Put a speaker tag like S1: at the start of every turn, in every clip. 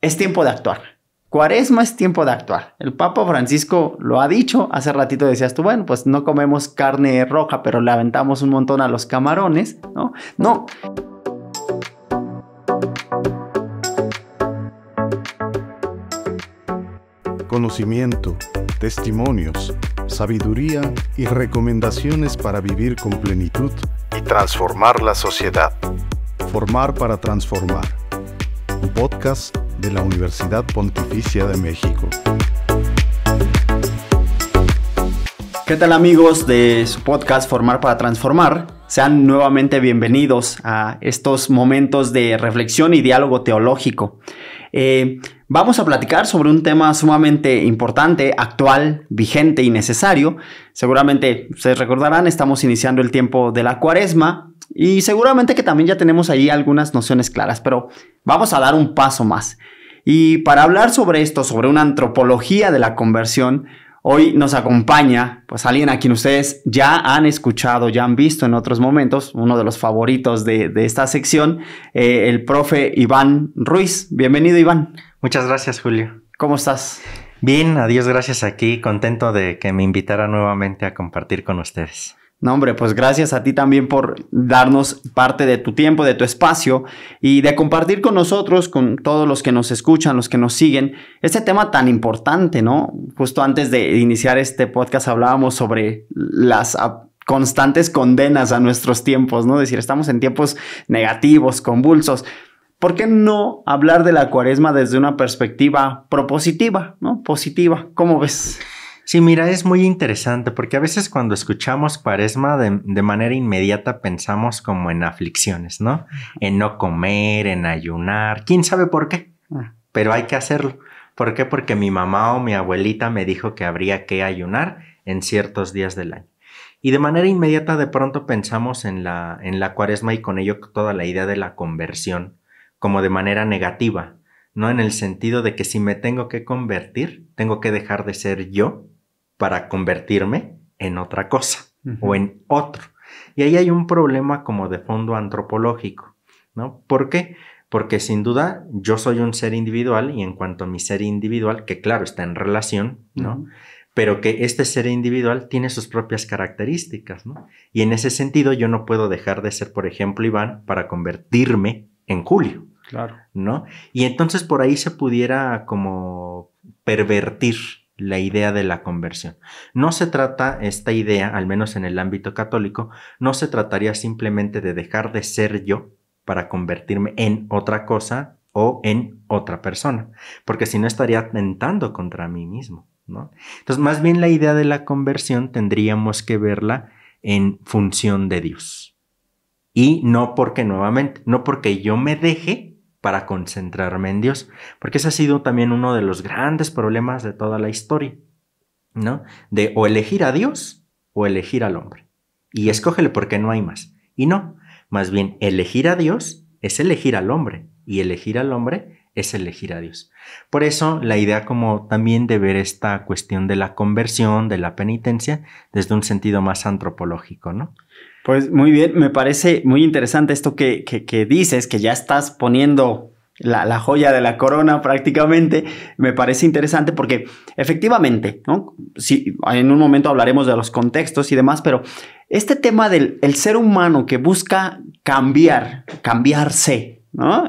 S1: es tiempo de actuar. Cuaresma es tiempo de actuar. El Papa Francisco lo ha dicho. Hace ratito decías tú, bueno, pues no comemos carne roja, pero le aventamos un montón a los camarones, ¿no? No.
S2: Conocimiento, testimonios, sabiduría y recomendaciones para vivir con plenitud y transformar la sociedad. Formar para transformar. Un podcast de la Universidad Pontificia de México.
S1: ¿Qué tal, amigos de su podcast Formar para Transformar? Sean nuevamente bienvenidos a estos momentos de reflexión y diálogo teológico. Vamos a platicar sobre un tema sumamente importante, actual, vigente y necesario. Seguramente ustedes recordarán, estamos iniciando el tiempo de la Cuaresma y seguramente que también ya tenemos ahí algunas nociones claras, pero vamos a dar un paso más. Y para hablar sobre esto, sobre una antropología de la conversión, hoy nos acompaña pues alguien a quien ustedes ya han escuchado, ya han visto en otros momentos, uno de los favoritos de esta sección, el profe Iván Ruiz. Bienvenido, Iván.
S3: Muchas gracias, Julio.
S1: ¿Cómo estás?
S3: Bien, a Dios gracias, aquí, contento de que me invitara nuevamente a compartir con ustedes.
S1: No, hombre, pues gracias a ti también por darnos parte de tu tiempo, de tu espacio y de compartir con nosotros, con todos los que nos escuchan, los que nos siguen, este tema tan importante, ¿no? Justo antes de iniciar este podcast hablábamos sobre las constantes condenas a nuestros tiempos, ¿no? Es decir, estamos en tiempos negativos, convulsos. ¿Por qué no hablar de la Cuaresma desde una perspectiva propositiva, ¿no? Positiva. ¿Cómo ves?
S3: Sí, mira, es muy interesante porque a veces cuando escuchamos Cuaresma de manera inmediata pensamos como en aflicciones, ¿no? En no comer, en ayunar, quién sabe por qué, pero hay que hacerlo. ¿Por qué? Porque mi mamá o mi abuelita me dijo que habría que ayunar en ciertos días del año. Y de manera inmediata de pronto pensamos en la Cuaresma y con ello toda la idea de la conversión como de manera negativa, ¿no? En el sentido de que si me tengo que convertir, tengo que dejar de ser yo para convertirme en otra cosa o en otro. Y ahí hay un problema como de fondo antropológico, ¿no? ¿Por qué? Porque sin duda yo soy un ser individual y en cuanto a mi ser individual, que claro está en relación, ¿no? Pero que este ser individual tiene sus propias características, ¿no? Y en ese sentido yo no puedo dejar de ser, por ejemplo, Iván, para convertirme en Julio.
S1: Claro.
S3: ¿No? Y entonces por ahí se pudiera como pervertir la idea de la conversión. No se trata esta idea, al menos en el ámbito católico, no se trataría simplemente de dejar de ser yo para convertirme en otra cosa o en otra persona, porque si no estaría atentando contra mí mismo, ¿no? Entonces, más bien la idea de la conversión tendríamos que verla en función de Dios. Y no porque nuevamente, no porque yo me deje para concentrarme en Dios, porque ese ha sido también uno de los grandes problemas de toda la historia, ¿no? De o elegir a Dios o elegir al hombre. Y escógele porque no hay más. Y no, más bien elegir a Dios es elegir al hombre y elegir al hombre es elegir a Dios. Por eso la idea como también de ver esta cuestión de la conversión, de la penitencia, desde un sentido más antropológico, ¿no?
S1: Pues muy bien, me parece muy interesante esto que dices, que ya estás poniendo la joya de la corona prácticamente. Me parece interesante porque efectivamente, ¿no? Sí, en un momento hablaremos de los contextos y demás, pero este tema del ser humano que busca cambiarse, ¿no?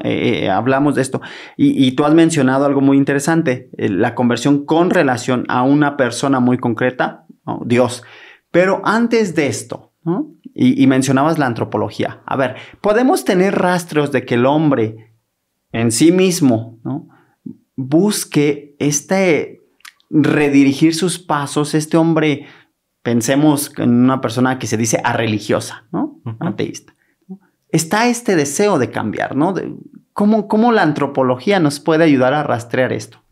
S1: Hablamos de esto y tú has mencionado algo muy interesante, la conversión con relación a una persona muy concreta, ¿no? Dios. Pero antes de esto, ¿no? Y mencionabas la antropología. A ver, podemos tener rastros de que el hombre en sí mismo, ¿no? busque redirigir sus pasos. Este hombre, pensemos en una persona que se dice arreligiosa, ¿no? Ateísta. Está este deseo de cambiar, ¿no? ¿Cómo la antropología nos puede ayudar a rastrear esto?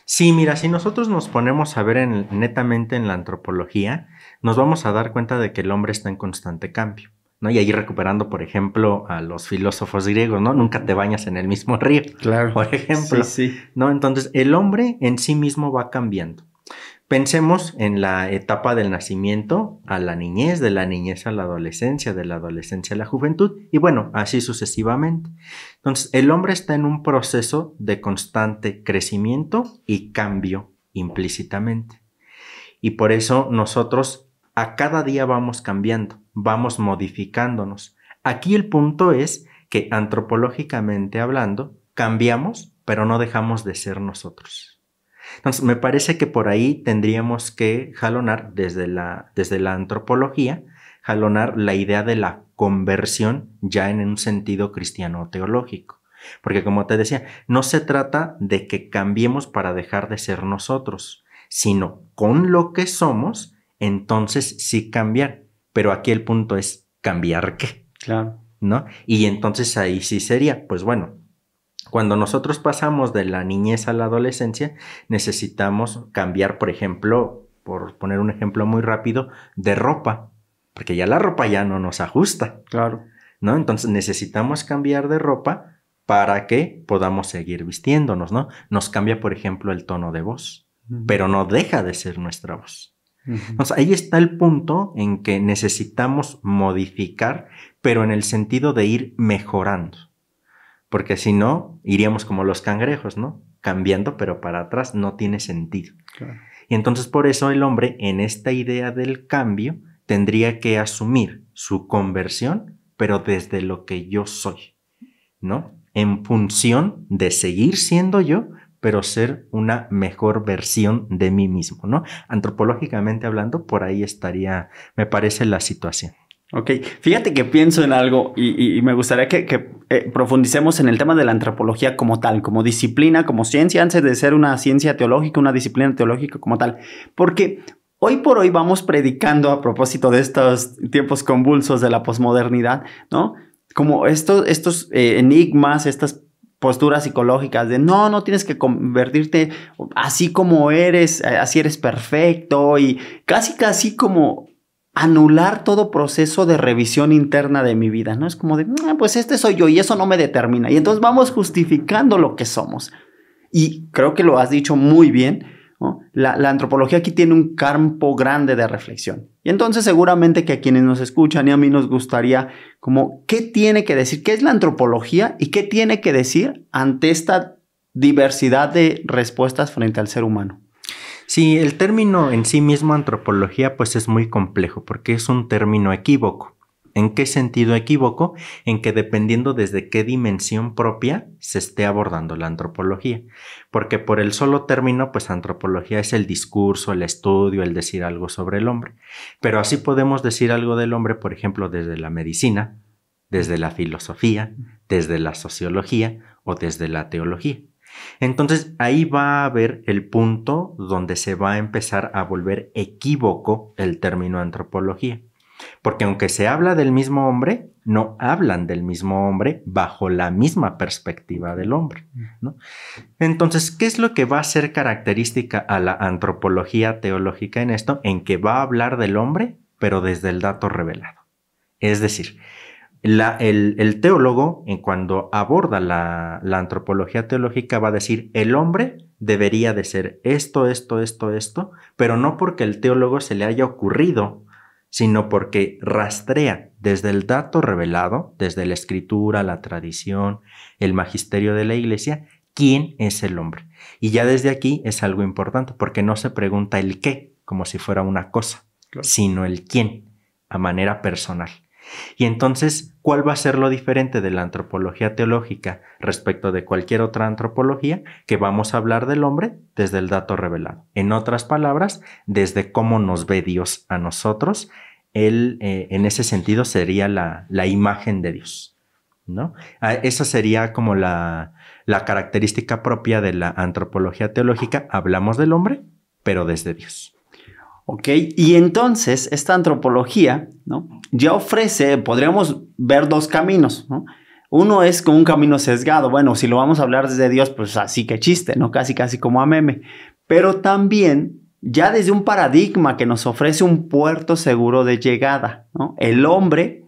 S3: Sí, mira, si nosotros nos ponemos a ver netamente en la antropología, nos vamos a dar cuenta de que el hombre está en constante cambio, ¿no? Y ahí recuperando, por ejemplo, a los filósofos griegos, ¿no? Nunca te bañas en el mismo río,
S1: claro,
S3: por ejemplo,
S1: sí.
S3: ¿no? Entonces, el hombre en sí mismo va cambiando. Pensemos en la etapa del nacimiento a la niñez, de la niñez a la adolescencia, de la adolescencia a la juventud, y bueno, así sucesivamente. Entonces, el hombre está en un proceso de constante crecimiento y cambio implícitamente. Y por eso nosotros a cada día vamos cambiando, vamos modificándonos. Aquí el punto es que antropológicamente hablando, cambiamos, pero no dejamos de ser nosotros. Entonces, me parece que por ahí tendríamos que jalonar desde la antropología, jalonar la idea de la conversión ya en un sentido cristiano teológico. Porque como te decía, no se trata de que cambiemos para dejar de ser nosotros, sino con lo que somos, entonces sí cambiar. Pero aquí el punto es, ¿cambiar qué?
S1: Claro.
S3: ¿No? Y entonces ahí sí sería, pues bueno, cuando nosotros pasamos de la niñez a la adolescencia, necesitamos cambiar, por ejemplo, por poner un ejemplo muy rápido, de ropa, porque ya la ropa ya no nos ajusta.
S1: Claro.
S3: ¿No? Entonces necesitamos cambiar de ropa para que podamos seguir vistiéndonos, ¿no? Nos cambia, por ejemplo, el tono de voz, pero no deja de ser nuestra voz. Entonces, ahí está el punto en que necesitamos modificar, pero en el sentido de ir mejorando. Porque si no, iríamos como los cangrejos, ¿no? Cambiando, pero para atrás no tiene sentido. Claro. Y entonces por eso el hombre, en esta idea del cambio, tendría que asumir su conversión, pero desde lo que yo soy, ¿no? En función de seguir siendo yo, pero ser una mejor versión de mí mismo, ¿no? Antropológicamente hablando, por ahí estaría, me parece, la situación.
S1: Ok, fíjate que pienso en algo y me gustaría que profundicemos en el tema de la antropología como tal, como disciplina, como ciencia, antes de ser una ciencia teológica, una disciplina teológica como tal. Porque hoy por hoy vamos predicando, a propósito de estos tiempos convulsos de la posmodernidad, ¿no? Como estos enigmas, estas posturas psicológicas de no tienes que convertirte así como eres, así eres perfecto, y casi como anular todo proceso de revisión interna de mi vida, ¿no? Es como de, pues este soy yo y eso no me determina. Y entonces vamos justificando lo que somos. Y creo que lo has dicho muy bien, ¿no? La antropología aquí tiene un campo grande de reflexión. Y entonces seguramente que a quienes nos escuchan y a mí nos gustaría como, ¿qué tiene que decir? ¿Qué es la antropología? ¿Y qué tiene que decir ante esta diversidad de respuestas frente al ser humano?
S3: Sí, el término en sí mismo antropología pues es muy complejo porque es un término equívoco. ¿En qué sentido equívoco? En que dependiendo desde qué dimensión propia se esté abordando la antropología. Porque por el solo término, pues antropología es el discurso, el estudio, el decir algo sobre el hombre. Pero así podemos decir algo del hombre, por ejemplo, desde la medicina, desde la filosofía, desde la sociología o desde la teología. Entonces ahí va a haber el punto donde se va a empezar a volver equívoco el término antropología. Porque aunque se habla del mismo hombre, no hablan del mismo hombre bajo la misma perspectiva del hombre, ¿no? Entonces, ¿qué es lo que va a ser característica a la antropología teológica en esto? En que va a hablar del hombre, pero desde el dato revelado. Es decir, el teólogo, cuando aborda la antropología teológica, va a decir, el hombre debería de ser esto, pero no porque el teólogo se le haya ocurrido, sino porque rastrea desde el dato revelado, desde la escritura, la tradición, el magisterio de la iglesia, quién es el hombre. Y ya desde aquí es algo importante, porque no se pregunta el qué, como si fuera una cosa, claro, sino el quién, a manera personal. Y entonces, ¿cuál va a ser lo diferente de la antropología teológica respecto de cualquier otra antropología? Que vamos a hablar del hombre desde el dato revelado. En otras palabras, desde cómo nos ve Dios a nosotros. Él, en ese sentido, sería la imagen de Dios, ¿no? Esa sería como la característica propia de la antropología teológica. Hablamos del hombre, pero desde Dios.
S1: Ok, y entonces esta antropología, ¿no?, ya ofrece, podríamos ver dos caminos, ¿no? Uno es como un camino sesgado. Bueno, si lo vamos a hablar desde Dios, pues así que chiste, ¿no? Casi como a meme. Pero también ya desde un paradigma que nos ofrece un puerto seguro de llegada, ¿no? El hombre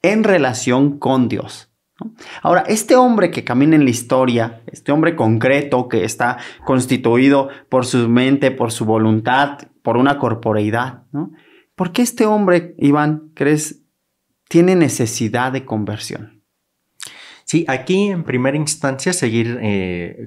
S1: en relación con Dios. ¿no? Ahora, este hombre que camina en la historia, este hombre concreto que está constituido por su mente, por su voluntad, por una corporeidad, ¿no? ¿Por qué este hombre, Iván, crees, tiene necesidad de conversión?
S3: Sí, aquí en primera instancia seguir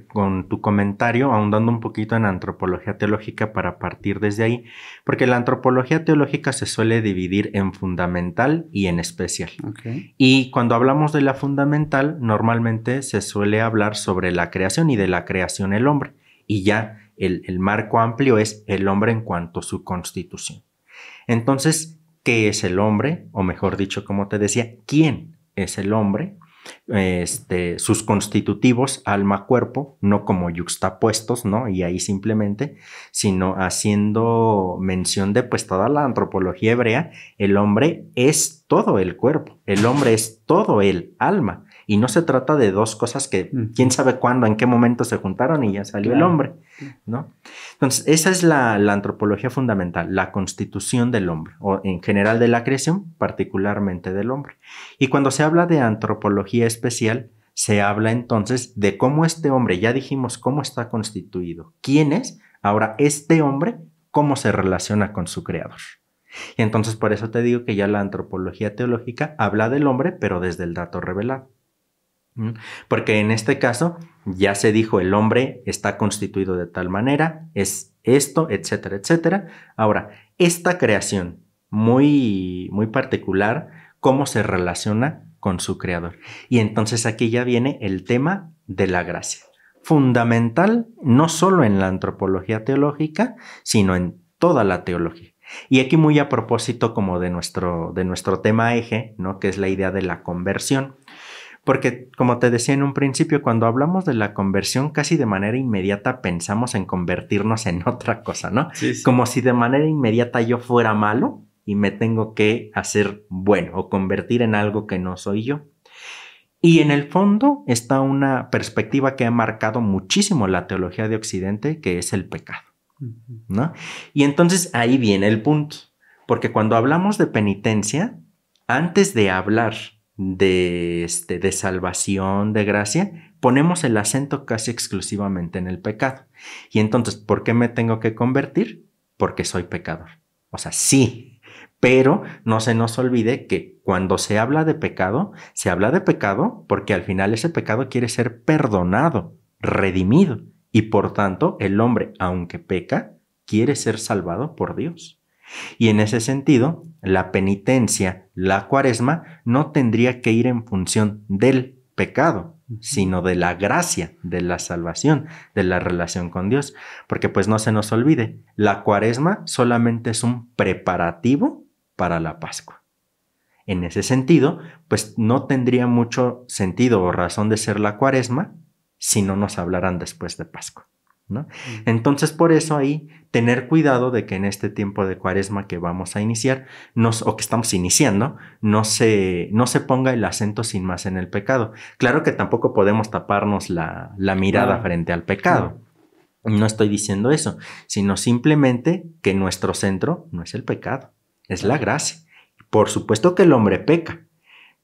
S3: con tu comentario, ahondando un poquito en antropología teológica para partir desde ahí, porque la antropología teológica se suele dividir en fundamental y en especial.
S1: Okay.
S3: Y cuando hablamos de la fundamental, normalmente se suele hablar sobre la creación y de la creación el hombre, y ya el marco amplio es el hombre en cuanto a su constitución. Entonces, ¿qué es el hombre? O mejor dicho, como te decía, ¿quién es el hombre? Sus constitutivos, alma, cuerpo, no como yuxtapuestos, ¿no? Y ahí simplemente, sino haciendo mención de pues toda la antropología hebrea, el hombre es todo el cuerpo, el hombre es todo el alma. Y no se trata de dos cosas que quién sabe cuándo, en qué momento se juntaron y ya salió el hombre, ¿no? Entonces, esa es la antropología fundamental, la constitución del hombre, o en general de la creación, particularmente del hombre. Y cuando se habla de antropología especial, se habla entonces de cómo este hombre, ya dijimos cómo está constituido, quién es, ahora este hombre, cómo se relaciona con su creador. Y entonces por eso te digo que ya la antropología teológica habla del hombre, pero desde el dato revelado. Porque en este caso ya se dijo el hombre está constituido de tal manera, es esto, etcétera, etcétera. Ahora, esta creación muy, muy particular, ¿cómo se relaciona con su creador? Y entonces aquí ya viene el tema de la gracia. Fundamental no solo en la antropología teológica, sino en toda la teología. Y aquí muy a propósito como de nuestro tema eje, ¿no? Que es la idea de la conversión. Porque, como te decía en un principio, cuando hablamos de la conversión, casi de manera inmediata pensamos en convertirnos en otra cosa, ¿no?
S1: Sí, sí.
S3: Como si de manera inmediata yo fuera malo y me tengo que hacer bueno o convertir en algo que no soy yo. Y en el fondo está una perspectiva que ha marcado muchísimo la teología de Occidente, que es el pecado, ¿no? Y entonces ahí viene el punto, porque cuando hablamos de penitencia, antes de hablar de salvación, de gracia, ponemos el acento casi exclusivamente en el pecado. Y entonces, ¿por qué me tengo que convertir? Porque soy pecador. O sea, sí, pero no se nos olvide que cuando se habla de pecado porque al final ese pecado quiere ser perdonado, redimido, y por tanto el hombre, aunque peca, quiere ser salvado por Dios. Y en ese sentido, la penitencia, la cuaresma, no tendría que ir en función del pecado, sino de la gracia, de la salvación, de la relación con Dios. Porque pues no se nos olvide, la cuaresma solamente es un preparativo para la Pascua. En ese sentido, pues no tendría mucho sentido o razón de ser la cuaresma si no nos hablaran después de Pascua, ¿no? Entonces, por eso ahí tener cuidado de que en este tiempo de cuaresma que vamos a iniciar, o que estamos iniciando, no se ponga el acento sin más en el pecado. Claro que tampoco podemos taparnos la mirada frente al pecado. No estoy diciendo eso, sino simplemente que nuestro centro no es el pecado, es la gracia. Por supuesto que el hombre peca,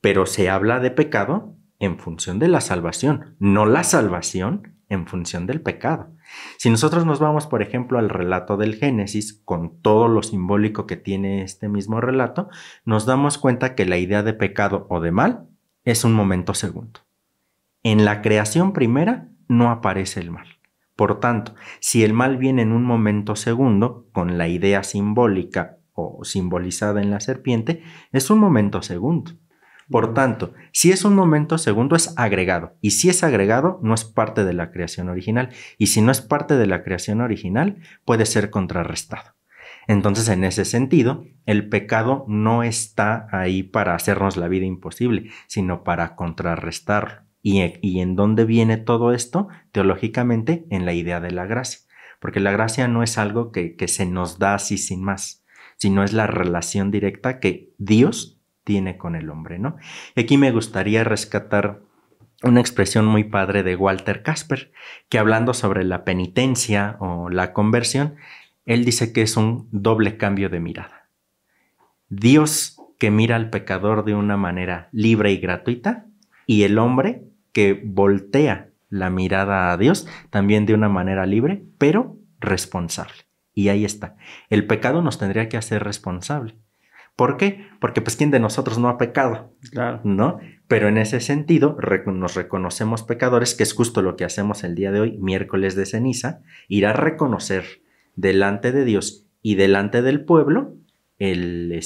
S3: pero se habla de pecado en función de la salvación, no la salvación en función del pecado. Si nosotros nos vamos, por ejemplo, al relato del Génesis, con todo lo simbólico que tiene este mismo relato, nos damos cuenta que la idea de pecado o de mal es un momento segundo. En la creación primera no aparece el mal. Por tanto, si el mal viene en un momento segundo, con la idea simbólica o simbolizada en la serpiente, es un momento segundo. Por tanto, si es un momento segundo, es agregado. Y si es agregado, no es parte de la creación original. Y si no es parte de la creación original, puede ser contrarrestado. Entonces, en ese sentido, el pecado no está ahí para hacernos la vida imposible, sino para contrarrestarlo. ¿Y en dónde viene todo esto? Teológicamente, en la idea de la gracia. Porque la gracia no es algo que se nos da así sin más, sino es la relación directa que Dios tiene con el hombre, ¿no? Y aquí me gustaría rescatar una expresión muy padre de Walter Casper, que hablando sobre la penitencia o la conversión, él dice que es un doble cambio de mirada. Dios, que mira al pecador de una manera libre y gratuita, y el hombre que voltea la mirada a Dios también de una manera libre, pero responsable. Y ahí está. El pecado nos tendría que hacer responsable. ¿Por qué? Porque pues ¿quién de nosotros no ha pecado?
S1: Claro.
S3: ¿No? Pero en ese sentido nos reconocemos pecadores, que es justo lo que hacemos el día de hoy, miércoles de ceniza, ir a reconocer delante de Dios y delante del pueblo el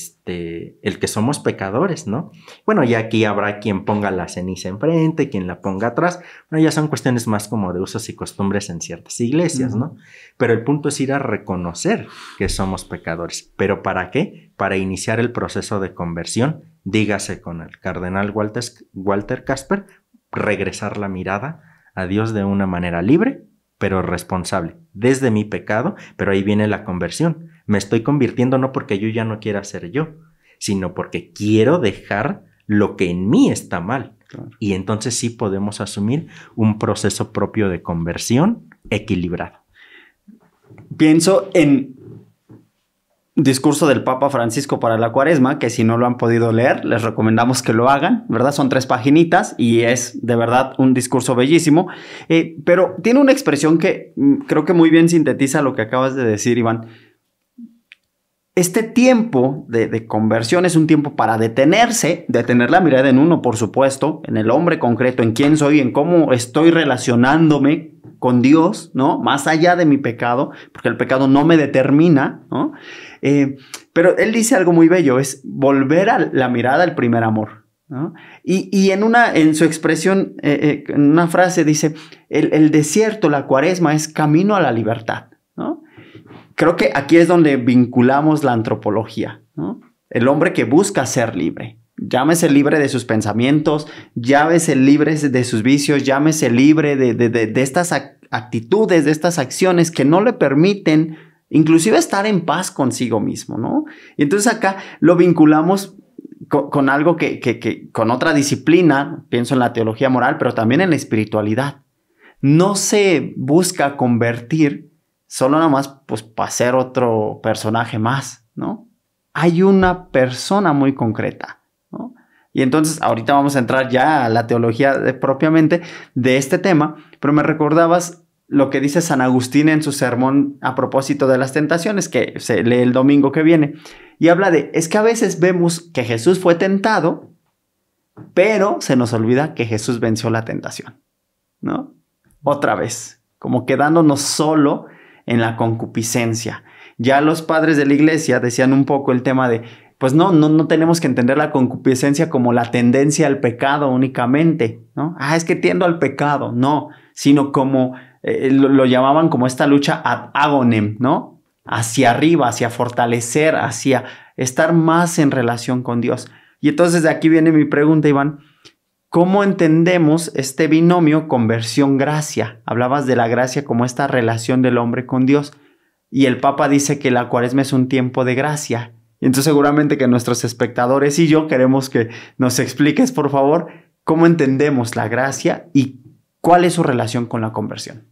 S3: que somos pecadores, ¿no? Bueno, y aquí habrá quien ponga la ceniza enfrente, quien la ponga atrás. Bueno, ya son cuestiones más como de usos y costumbres en ciertas iglesias, ¿no? Pero el punto es ir a reconocer que somos pecadores. ¿Pero para qué? Para iniciar el proceso de conversión, dígase con el cardenal Walter Casper, regresar la mirada a Dios de una manera libre, pero responsable, desde mi pecado, pero ahí viene la conversión. Me estoy convirtiendo no porque yo ya no quiera ser yo, sino porque quiero dejar lo que en mí está mal. Claro. Y entonces sí podemos asumir un proceso propio de conversión equilibrado.
S1: Pienso en discurso del Papa Francisco para la Cuaresma, que si no lo han podido leer, les recomendamos que lo hagan, ¿verdad? Son 3 paginitas y es de verdad un discurso bellísimo, pero tiene una expresión que creo que muy bien sintetiza lo que acabas de decir, Iván. Este tiempo de conversión es un tiempo para detenerse, detener la mirada en uno, por supuesto, en el hombre concreto, en quién soy, en cómo estoy relacionándome con Dios, ¿no? Más allá de mi pecado, porque el pecado no me determina, ¿no? Pero él dice algo muy bello, es volver a la mirada al primer amor, ¿no? Y en su expresión, en una frase dice, el desierto, la cuaresma es camino a la libertad, ¿no? Creo que aquí es donde vinculamos la antropología, ¿no? El hombre que busca ser libre. Llámese libre de sus pensamientos, llámese libre de sus vicios, llámese libre de estas actitudes, de estas acciones que no le permiten inclusive estar en paz consigo mismo, ¿no? Y entonces acá lo vinculamos con algo que con otra disciplina, pienso en la teología moral, pero también en la espiritualidad. No se busca convertir solo nada más pues, para ser otro personaje más, ¿no? Hay una persona muy concreta, ¿no? Y entonces ahorita vamos a entrar ya a la teología propiamente de este tema, pero me recordabas lo que dice San Agustín en su sermón a propósito de las tentaciones, que se lee el domingo que viene, y habla es que a veces vemos que Jesús fue tentado, pero se nos olvida que Jesús venció la tentación, ¿no? Otra vez, como quedándonos solo en la concupiscencia. Ya los padres de la iglesia decían un poco el tema de, pues no tenemos que entender la concupiscencia como la tendencia al pecado únicamente, ¿no? Es que tiendo al pecado, no, sino como, lo llamaban como esta lucha ad agonem, ¿no? Hacia arriba, hacia fortalecer, hacia estar más en relación con Dios. Y entonces de aquí viene mi pregunta, Iván, ¿cómo entendemos este binomio conversión-gracia? Hablabas de la gracia como esta relación del hombre con Dios. Y el Papa dice que la Cuaresma es un tiempo de gracia. Y entonces seguramente que nuestros espectadores y yo queremos que nos expliques, por favor, cómo entendemos la gracia y cuál es su relación con la conversión.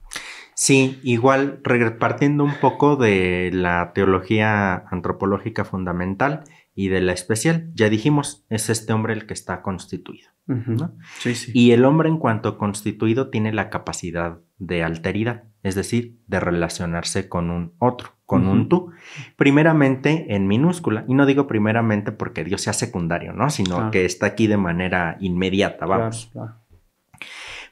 S3: Sí, igual partiendo un poco de la teología antropológica fundamental y de la especial, ya dijimos, es este hombre el que está constituido, ¿no?
S1: Sí, sí.
S3: Y el hombre en cuanto constituido tiene la capacidad de alteridad, es decir, de relacionarse con un otro, con un tú, primeramente en minúscula, y no digo primeramente porque Dios sea secundario, ¿no? Sino que está aquí de manera inmediata, vamos.
S1: Claro.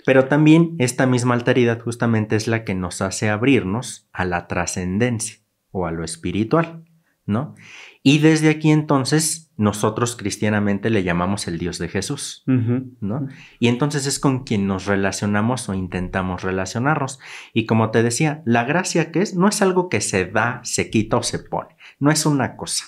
S3: Pero también esta misma alteridad justamente es la que nos hace abrirnos a la trascendencia o a lo espiritual, ¿no? Y desde aquí entonces nosotros cristianamente le llamamos el Dios de Jesús, ¿no? Y entonces es con quien nos relacionamos o intentamos relacionarnos. Y como te decía, la gracia que es, no es algo que se da, se quita o se pone, no es una cosa.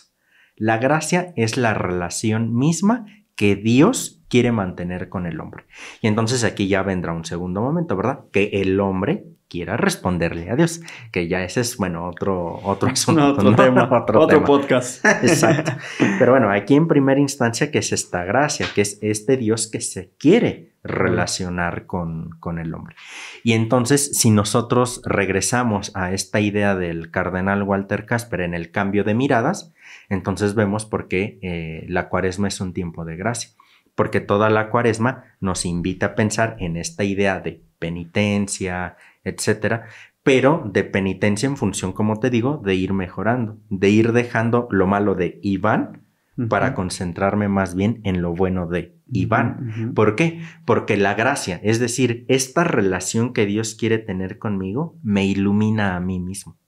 S3: La gracia es la relación misma que Dios quiere mantener con el hombre. Y entonces aquí ya vendrá un segundo momento, ¿verdad? Que el hombre quiera responderle a Dios, que ya ese es, bueno, otro asunto,
S1: otro tema, otro
S3: tema.
S1: podcast.
S3: Exacto. Pero bueno, aquí en primera instancia, que es esta gracia, que es este Dios que se quiere relacionar con el hombre. Y entonces, si nosotros regresamos a esta idea del cardenal Walter Casper en el cambio de miradas, entonces vemos por qué la Cuaresma es un tiempo de gracia. porque toda la Cuaresma nos invita a pensar en esta idea de penitencia, etcétera, pero de penitencia en función, como te digo, de ir mejorando, de ir dejando lo malo de Iván para concentrarme más bien en lo bueno de Iván. ¿Por qué? Porque la gracia, es decir, esta relación que Dios quiere tener conmigo, me ilumina a mí mismo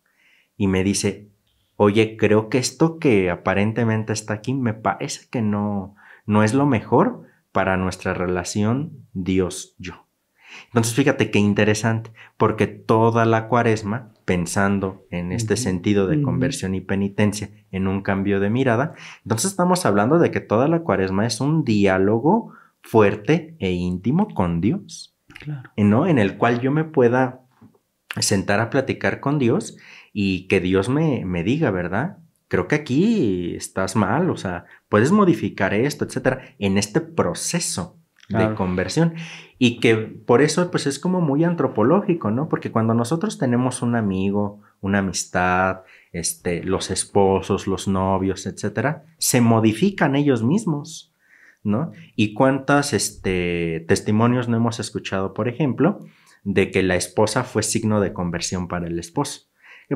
S3: y me dice, oye, creo que esto que aparentemente está aquí me parece que no es lo mejor para nuestra relación Dios-yo. Entonces, fíjate qué interesante, porque toda la Cuaresma, pensando en este sentido de conversión y penitencia, en un cambio de mirada, entonces estamos hablando de que toda la Cuaresma es un diálogo fuerte e íntimo con Dios, claro, ¿no? En el cual yo me pueda sentar a platicar con Dios y que Dios me diga, ¿verdad? Creo que aquí estás mal, o sea, puedes modificar esto, etcétera, en este proceso de conversión. Y que por eso pues es como muy antropológico, ¿no? Porque cuando nosotros tenemos un amigo, una amistad, los esposos, los novios, etcétera, se modifican ellos mismos, ¿no? Y cuántos testimonios no hemos escuchado, por ejemplo, de que la esposa fue signo de conversión para el esposo.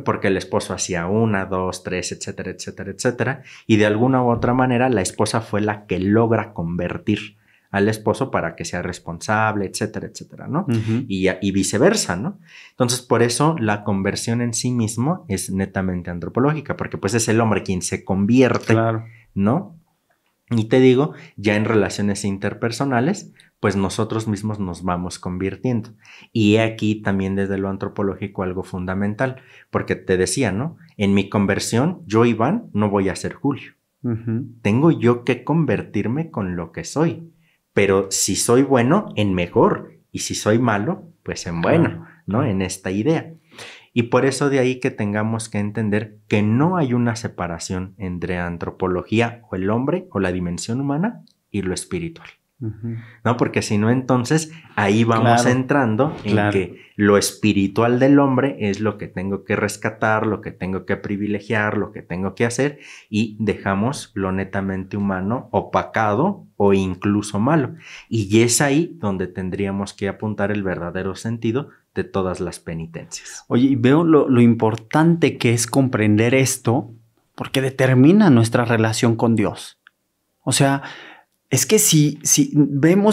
S3: Porque el esposo hacía 1, 2, 3, etcétera, etcétera, etcétera. Y de alguna u otra manera la esposa fue la que logra convertir al esposo para que sea responsable, etcétera, etcétera, ¿no? Y viceversa, ¿no? Entonces, por eso la conversión en sí mismo es netamente antropológica, porque pues es el hombre quien se convierte, ¿no? Y te digo, ya en relaciones interpersonales, pues nosotros mismos nos vamos convirtiendo. Y aquí también desde lo antropológico algo fundamental, porque te decía, ¿no? En mi conversión, yo, Iván, no voy a ser Julio. Tengo yo que convertirme con lo que soy. Pero si soy bueno, en mejor. Y si soy malo, pues en bueno, ¿no? En esta idea. Y por eso de ahí que tengamos que entender que no hay una separación entre antropología o el hombre o la dimensión humana y lo espiritual. ¿No? Porque si no, entonces ahí vamos entrando en que lo espiritual del hombre es lo que tengo que rescatar, lo que tengo que privilegiar, lo que tengo que hacer, y dejamos lo netamente humano opacado o incluso malo. Y es ahí donde tendríamos que apuntar el verdadero sentido de todas las penitencias.
S1: Oye, y veo lo importante que es comprender esto, porque determina nuestra relación con Dios. O sea, es que si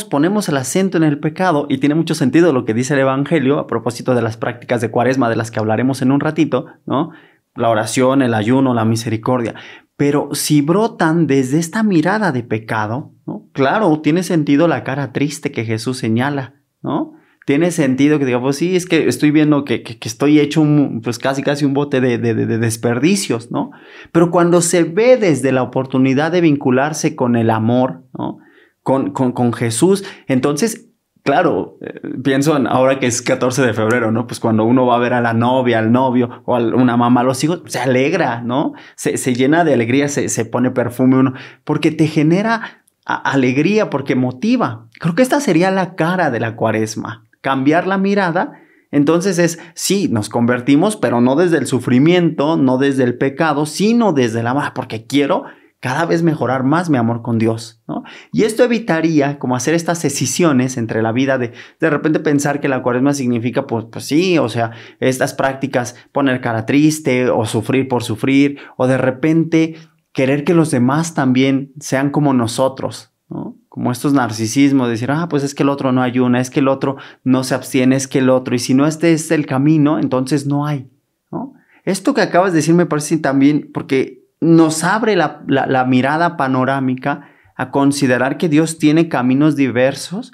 S1: ponemos el acento en el pecado, y tiene mucho sentido lo que dice el Evangelio a propósito de las prácticas de Cuaresma, de las que hablaremos en un ratito, ¿no? La oración, el ayuno, la misericordia. Pero si brotan desde esta mirada de pecado, ¿no? Claro, tiene sentido la cara triste que Jesús señala, ¿no? Tiene sentido que diga, pues sí, es que estoy viendo que estoy hecho pues casi un bote de desperdicios, ¿no? Pero cuando se ve desde la oportunidad de vincularse con el amor, ¿no? Con Jesús, entonces, claro, pienso en ahora que es 14 de febrero, ¿no? Pues cuando uno va a ver a la novia, al novio, o a una mamá, a los hijos, se alegra, ¿no? Se llena de alegría, se pone perfume uno, porque te genera alegría, porque motiva. Creo que esta sería la cara de la Cuaresma. Cambiar la mirada, entonces sí, nos convertimos, pero no desde el sufrimiento, no desde el pecado, sino desde el amor, porque quiero cada vez mejorar más mi amor con Dios, ¿no? Y esto evitaría como hacer estas escisiones entre la vida de repente pensar que la Cuaresma significa, pues sí, o sea, estas prácticas, poner cara triste o sufrir por sufrir, o de repente querer que los demás también sean como nosotros, ¿no? Como estos narcisismos, decir, pues es que el otro no ayuna, es que el otro no se abstiene, es que el otro, y si no este es el camino, entonces no hay, ¿no? Esto que acabas de decir me parece también, porque nos abre la mirada panorámica a considerar que Dios tiene caminos diversos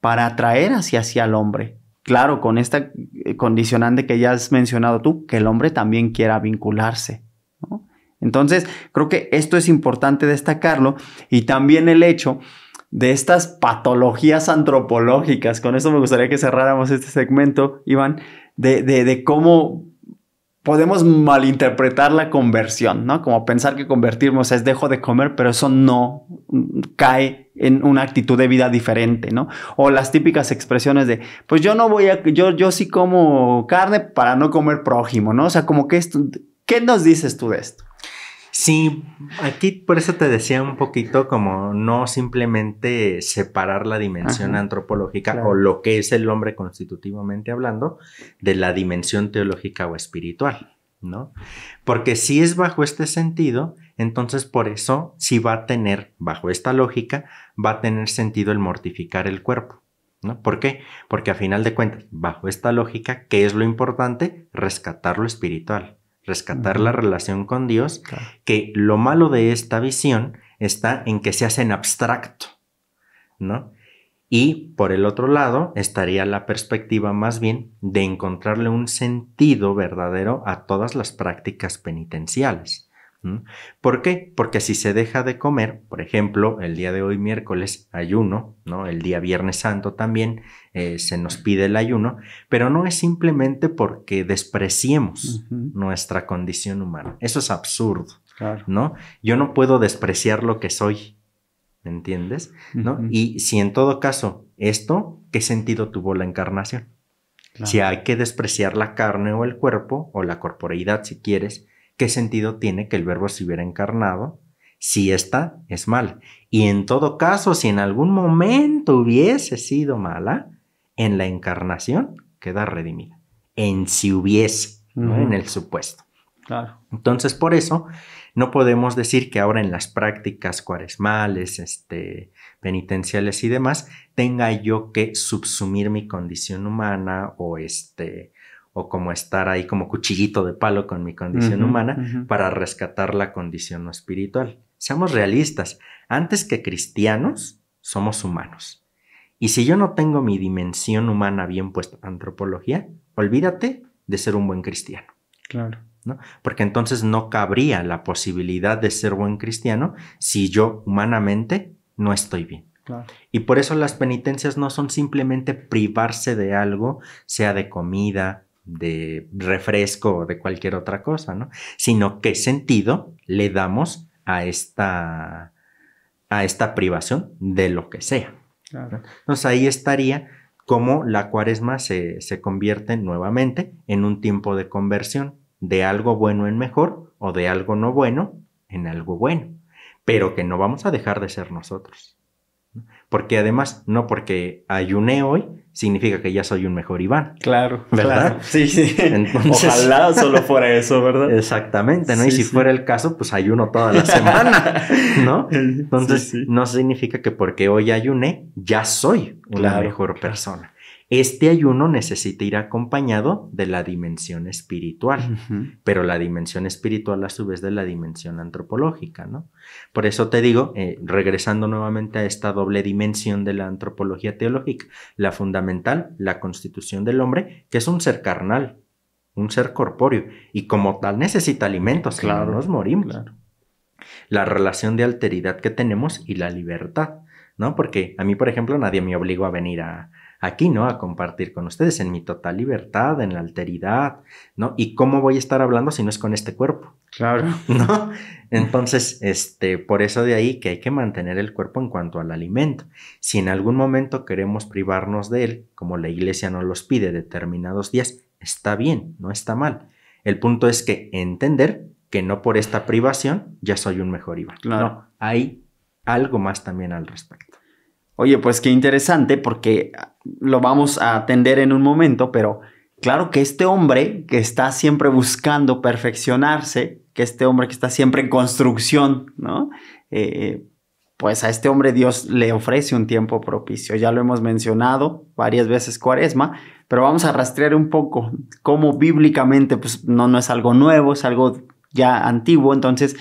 S1: para atraer hacia el hombre. Claro, con esta condicionante que ya has mencionado tú, que el hombre también quiera vincularse, ¿no? Entonces, creo que esto es importante destacarlo, y también el hecho de estas patologías antropológicas. Con eso me gustaría que cerráramos este segmento, Iván, de cómo podemos malinterpretar la conversión, ¿no? Como pensar que convertirnos es dejo de comer, pero eso no cae en una actitud de vida diferente, ¿no? O las típicas expresiones de, pues yo sí como carne para no comer prójimo, ¿no? O sea, como que esto, ¿qué nos dices tú de esto?
S3: Sí, aquí por eso te decía un poquito como no simplemente separar la dimensión antropológica, claro, o lo que es el hombre constitutivamente hablando, de la dimensión teológica o espiritual, ¿no? Porque si es bajo este sentido, entonces por eso sí va a tener, bajo esta lógica, va a tener sentido el mortificar el cuerpo, ¿no? ¿Por qué? Porque a final de cuentas, bajo esta lógica, ¿qué es lo importante? Rescatar lo espiritual. Rescatar la relación con Dios, claro, que lo malo de esta visión está en que se hace en abstracto, ¿no? Y por el otro lado estaría la perspectiva más bien de encontrarle un sentido verdadero a todas las prácticas penitenciales. ¿Por qué? Porque si se deja de comer, por ejemplo, el día de hoy miércoles ayuno, ¿no? El día Viernes Santo también se nos pide el ayuno, pero no es simplemente porque despreciemos nuestra condición humana. Eso es absurdo, claro, ¿no? Yo no puedo despreciar lo que soy, ¿me entiendes? ¿No? Y si en todo caso esto, ¿qué sentido tuvo la encarnación? Claro. Si hay que despreciar la carne o el cuerpo, o la corporeidad si quieres, ¿qué sentido tiene que el verbo se hubiera encarnado si esta es mala? Y en todo caso, si en algún momento hubiese sido mala, en la encarnación queda redimida. En si hubiese, ¿no? En el supuesto. Claro. Entonces, por eso, no podemos decir que ahora en las prácticas cuaresmales, penitenciales y demás, tenga yo que subsumir mi condición humana o como estar ahí como cuchillito de palo con mi condición humana para rescatar la condición espiritual. Seamos realistas, antes que cristianos, somos humanos. Y si yo no tengo mi dimensión humana bien puesta, antropología, olvídate de ser un buen cristiano. Claro. ¿No? Porque entonces no cabría la posibilidad de ser buen cristiano si yo humanamente no estoy bien. Claro. Y por eso las penitencias no son simplemente privarse de algo, sea de comida, de refresco o de cualquier otra cosa, ¿no? Sino qué sentido le damos a esta privación de lo que sea. Claro. ¿No? Entonces ahí estaría cómo la cuaresma se convierte nuevamente en un tiempo de conversión de algo bueno en mejor o de algo no bueno en algo bueno, pero que no vamos a dejar de ser nosotros. Porque además, no porque ayuné hoy, significa que ya soy un mejor Iván. Claro, ¿verdad? Claro. Sí, sí. Entonces, ojalá solo fuera eso, ¿verdad? Exactamente, ¿no? Sí, y si fuera el caso, pues ayuno toda la semana, ¿no? Entonces, no significa que porque hoy ayuné, ya soy una mejor persona. Este ayuno necesita ir acompañado de la dimensión espiritual, pero la dimensión espiritual a su vez de la dimensión antropológica, ¿no? Por eso te digo, regresando nuevamente a esta doble dimensión de la antropología teológica, la fundamental, la constitución del hombre, que es un ser carnal, un ser corpóreo, y como tal necesita alimentos, claro, si no nos morimos. Claro. La relación de alteridad que tenemos y la libertad, ¿no? Porque a mí, por ejemplo, nadie me obligó a venir aquí, ¿no? A compartir con ustedes en mi total libertad, en la alteridad, ¿no? ¿Y cómo voy a estar hablando si no es con este cuerpo? Claro. ¿No? Entonces, por eso de ahí que hay que mantener el cuerpo en cuanto al alimento. Si en algún momento queremos privarnos de él, como la iglesia nos los pide determinados días, está bien, no está mal. El punto es que entender que no por esta privación ya soy un mejor Iván. Claro. No, hay algo más también al respecto.
S1: Oye, pues qué interesante porque lo vamos a atender en un momento, pero claro que este hombre que está siempre buscando perfeccionarse, que este hombre que está siempre en construcción, ¿no? Pues a este hombre Dios le ofrece un tiempo propicio. Ya lo hemos mencionado varias veces Cuaresma, pero vamos a rastrear un poco cómo bíblicamente pues no es algo nuevo, es algo ya antiguo. Entonces,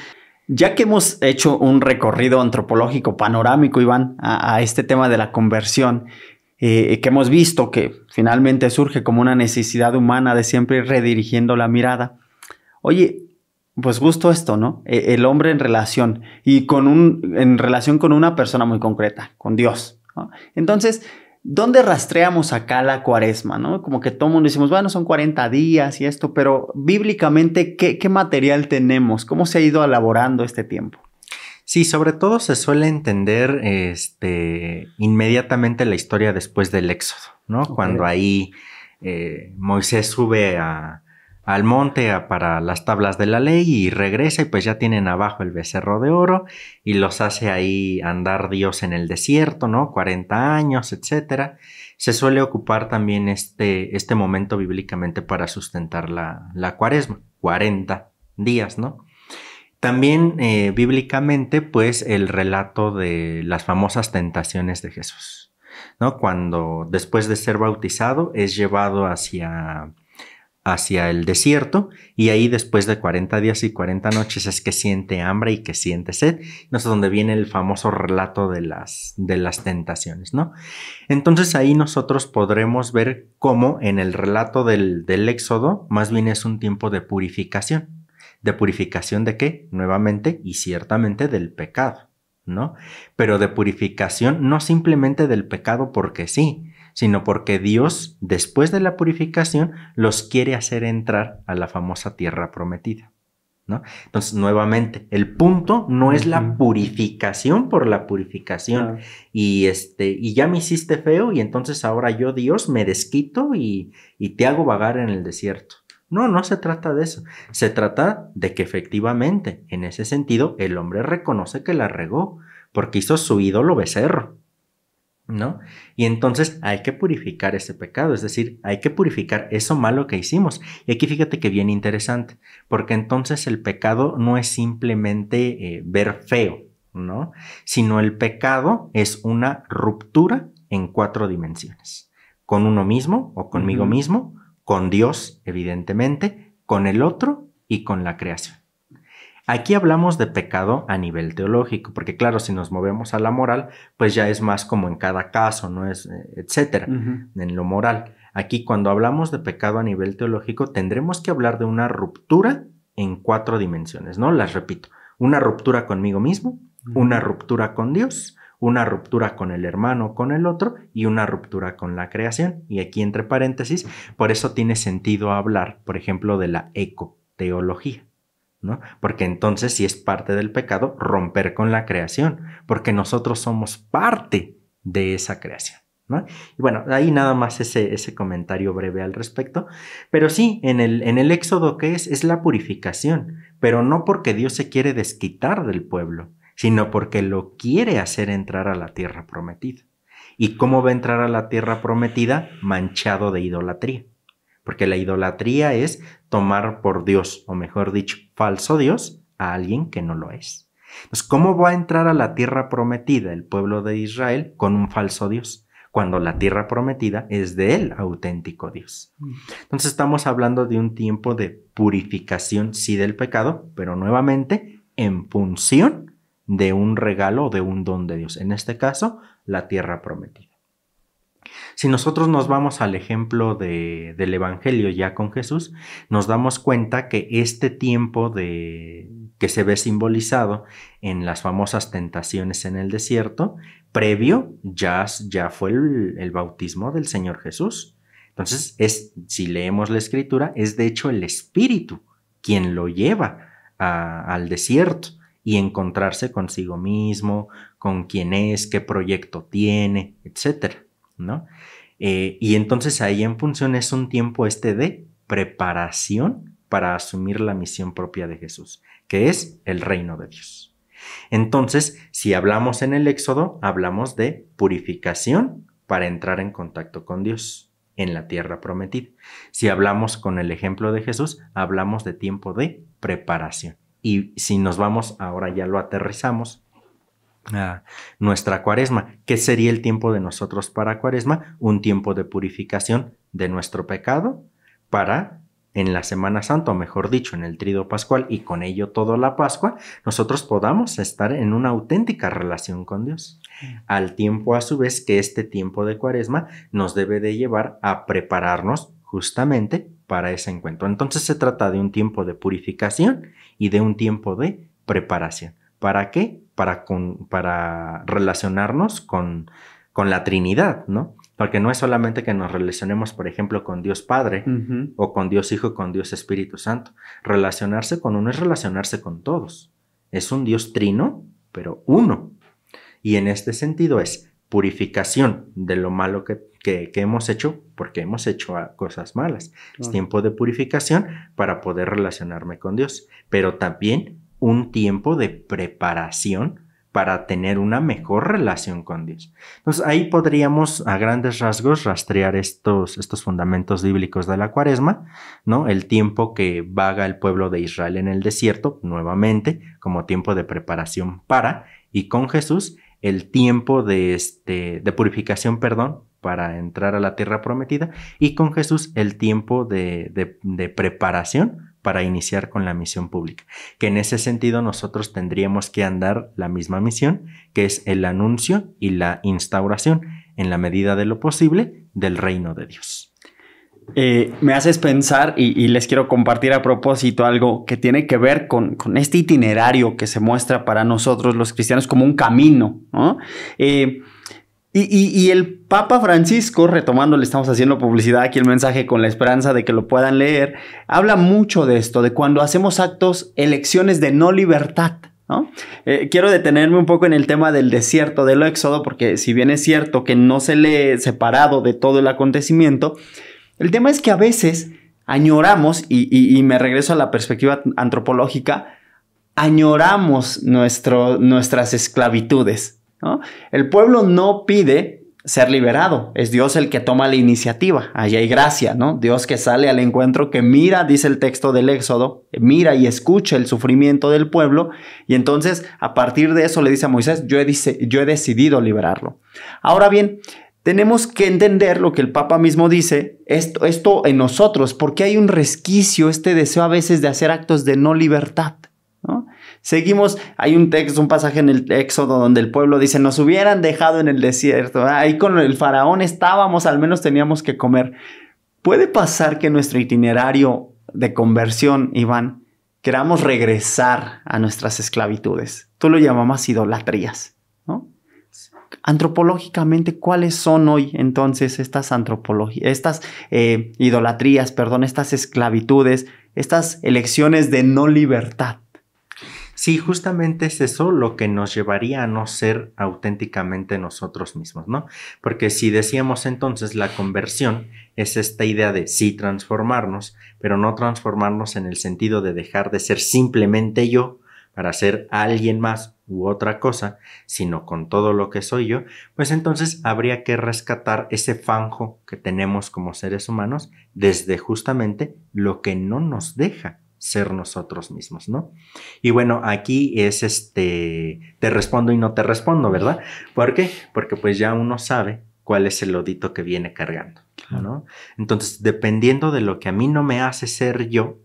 S1: ya que hemos hecho un recorrido antropológico panorámico, Iván, a este tema de la conversión, que hemos visto que finalmente surge como una necesidad humana de siempre ir redirigiendo la mirada. Oye, pues justo esto, ¿no? El hombre en relación y en relación con una persona muy concreta, con Dios, ¿no? Entonces, ¿dónde rastreamos acá la Cuaresma, no? Como que todo el mundo decimos, bueno, son 40 días y esto, pero bíblicamente, ¿qué material tenemos? ¿Cómo se ha ido elaborando este tiempo?
S3: Sí, sobre todo se suele entender inmediatamente la historia después del Éxodo, ¿no? Okay. Cuando ahí Moisés sube a al monte para las tablas de la ley y regresa y pues ya tienen abajo el becerro de oro y los hace ahí andar Dios en el desierto, ¿no? 40 años, etcétera. Se suele ocupar también este momento bíblicamente para sustentar la cuaresma, 40 días, ¿no? También bíblicamente, pues, el relato de las famosas tentaciones de Jesús, ¿no? Cuando después de ser bautizado es llevado hacia el desierto y ahí después de 40 días y 40 noches es que siente hambre y que siente sed. No es donde viene el famoso relato de las tentaciones, ¿no? Entonces ahí nosotros podremos ver cómo en el relato del Éxodo más bien es un tiempo de purificación. ¿De purificación de qué? Nuevamente y ciertamente del pecado, ¿no? Pero de purificación no simplemente del pecado porque sí, sino porque Dios, después de la purificación, los quiere hacer entrar a la famosa tierra prometida, ¿no? Entonces, nuevamente, el punto no es la purificación por la purificación. Y ya me hiciste feo y entonces ahora yo, Dios, me desquito y te hago vagar en el desierto. No se trata de eso. Se trata de que efectivamente, en ese sentido, el hombre reconoce que la regó porque hizo su ídolo becerro, ¿no? Y entonces hay que purificar ese pecado, es decir, hay que purificar eso malo que hicimos. Y aquí fíjate que bien interesante, porque entonces el pecado no es simplemente ver feo, ¿no? Sino el pecado es una ruptura en 4 dimensiones. Con uno mismo o conmigo mismo, con Dios, evidentemente, con el otro y con la creación. Aquí hablamos de pecado a nivel teológico, porque claro, si nos movemos a la moral, pues ya es más como en cada caso, ¿no? Es, etcétera, en lo moral. Aquí cuando hablamos de pecado a nivel teológico, tendremos que hablar de una ruptura en 4 dimensiones, ¿no? Las repito, una ruptura conmigo mismo, una ruptura con Dios, una ruptura con el hermano, con el otro y una ruptura con la creación. Y aquí entre paréntesis, por eso tiene sentido hablar, por ejemplo, de la ecoteología, ¿no? Porque entonces sí es parte del pecado romper con la creación, porque nosotros somos parte de esa creación, ¿no? Y bueno, ahí nada más ese comentario breve al respecto. Pero sí, en el Éxodo, ¿qué es? Es la purificación, pero no porque Dios se quiere desquitar del pueblo, sino porque lo quiere hacer entrar a la tierra prometida. ¿Y cómo va a entrar a la tierra prometida? Manchado de idolatría. Porque la idolatría es tomar por Dios, o mejor dicho, falso Dios, a alguien que no lo es. Entonces, ¿cómo va a entrar a la tierra prometida el pueblo de Israel con un falso Dios? Cuando la tierra prometida es del auténtico Dios. Entonces estamos hablando de un tiempo de purificación, sí, del pecado, pero nuevamente en función de un regalo o de un don de Dios. En este caso, la tierra prometida. Si nosotros nos vamos al ejemplo del Evangelio ya con Jesús, nos damos cuenta que este tiempo que se ve simbolizado en las famosas tentaciones en el desierto, previo ya fue el bautismo del Señor Jesús. Entonces, si leemos la Escritura, es de hecho el Espíritu quien lo lleva al desierto y encontrarse consigo mismo, con quién es, qué proyecto tiene, etcétera, ¿no? Y entonces ahí en función es un tiempo de preparación para asumir la misión propia de Jesús, que es el reino de Dios. Entonces, si hablamos en el Éxodo, hablamos de purificación para entrar en contacto con Dios en la tierra prometida. Si hablamos con el ejemplo de Jesús, hablamos de tiempo de preparación. Y si nos vamos, ahora ya lo aterrizamos a nuestra cuaresma. ¿Qué sería el tiempo de nosotros para cuaresma? Un tiempo de purificación de nuestro pecado para en la Semana Santa, o mejor dicho, en el Tríodo Pascual y con ello toda la Pascua, nosotros podamos estar en una auténtica relación con Dios. Al tiempo, a su vez, que este tiempo de cuaresma nos debe de llevar a prepararnos justamente para ese encuentro. Entonces se trata de un tiempo de purificación y de un tiempo de preparación. ¿Para qué? Para relacionarnos con la Trinidad, ¿no? Porque no es solamente que nos relacionemos, por ejemplo, con Dios Padre o con Dios Hijo, con Dios Espíritu Santo. Relacionarse con uno es relacionarse con todos. Es un Dios trino, pero uno. Y en este sentido es purificación de lo malo que hemos hecho, porque hemos hecho cosas malas. Es tiempo de purificación para poder relacionarme con Dios, pero también un tiempo de preparación para tener una mejor relación con Dios. Entonces ahí podríamos a grandes rasgos rastrear estos fundamentos bíblicos de la Cuaresma, ¿no? El tiempo que vaga el pueblo de Israel en el desierto, nuevamente, como tiempo de preparación para, y con Jesús, el tiempo de purificación, para entrar a la tierra prometida, y con Jesús el tiempo de preparación para iniciar con la misión pública, que en ese sentido nosotros tendríamos que andar la misma misión, que es el anuncio y la instauración, en la medida de lo posible, del reino de Dios.
S1: Me haces pensar y les quiero compartir a propósito algo que tiene que ver con este itinerario que se muestra para nosotros los cristianos como un camino, ¿no? Y el Papa Francisco, retomando, le estamos haciendo publicidad aquí el mensaje con la esperanza de que lo puedan leer, habla mucho de esto, de cuando hacemos actos, elecciones de no libertad, ¿no? Quiero detenerme un poco en el tema del desierto, del éxodo, porque si bien es cierto que no se lee separado de todo el acontecimiento, el tema es que a veces añoramos, y me regreso a la perspectiva antropológica, añoramos nuestras esclavitudes, ¿no? El pueblo no pide ser liberado, es Dios el que toma la iniciativa, allí hay gracia, ¿no? Dios que sale al encuentro, que mira, dice el texto del Éxodo, mira y escucha el sufrimiento del pueblo, y entonces a partir de eso le dice a Moisés, yo he decidido liberarlo. Ahora bien, tenemos que entender lo que el Papa mismo dice, esto en nosotros, porque hay un resquicio, este deseo a veces de hacer actos de no libertad, ¿no? Seguimos, hay un pasaje en el Éxodo donde el pueblo dice, nos hubieran dejado en el desierto, ahí con el faraón estábamos, al menos teníamos que comer. Puede pasar que en nuestro itinerario de conversión, Iván, queramos regresar a nuestras esclavitudes. Tú lo llamabas idolatrías, ¿no? Antropológicamente, ¿cuáles son hoy entonces estas idolatrías, estas esclavitudes, estas elecciones de no libertad?
S3: Sí, justamente es eso lo que nos llevaría a no ser auténticamente nosotros mismos, ¿no? Porque si decíamos entonces la conversión es esta idea de sí transformarnos, pero no transformarnos en el sentido de dejar de ser simplemente yo para ser alguien más u otra cosa, sino con todo lo que soy yo, pues entonces habría que rescatar ese fanjo que tenemos como seres humanos desde justamente lo que no nos deja ser nosotros mismos, ¿no? Y bueno, aquí es te respondo y no te respondo, ¿verdad? ¿Por qué? Porque pues ya uno sabe cuál es el lodito que viene cargando, ¿no? Entonces, dependiendo de lo que a mí no me hace ser yo,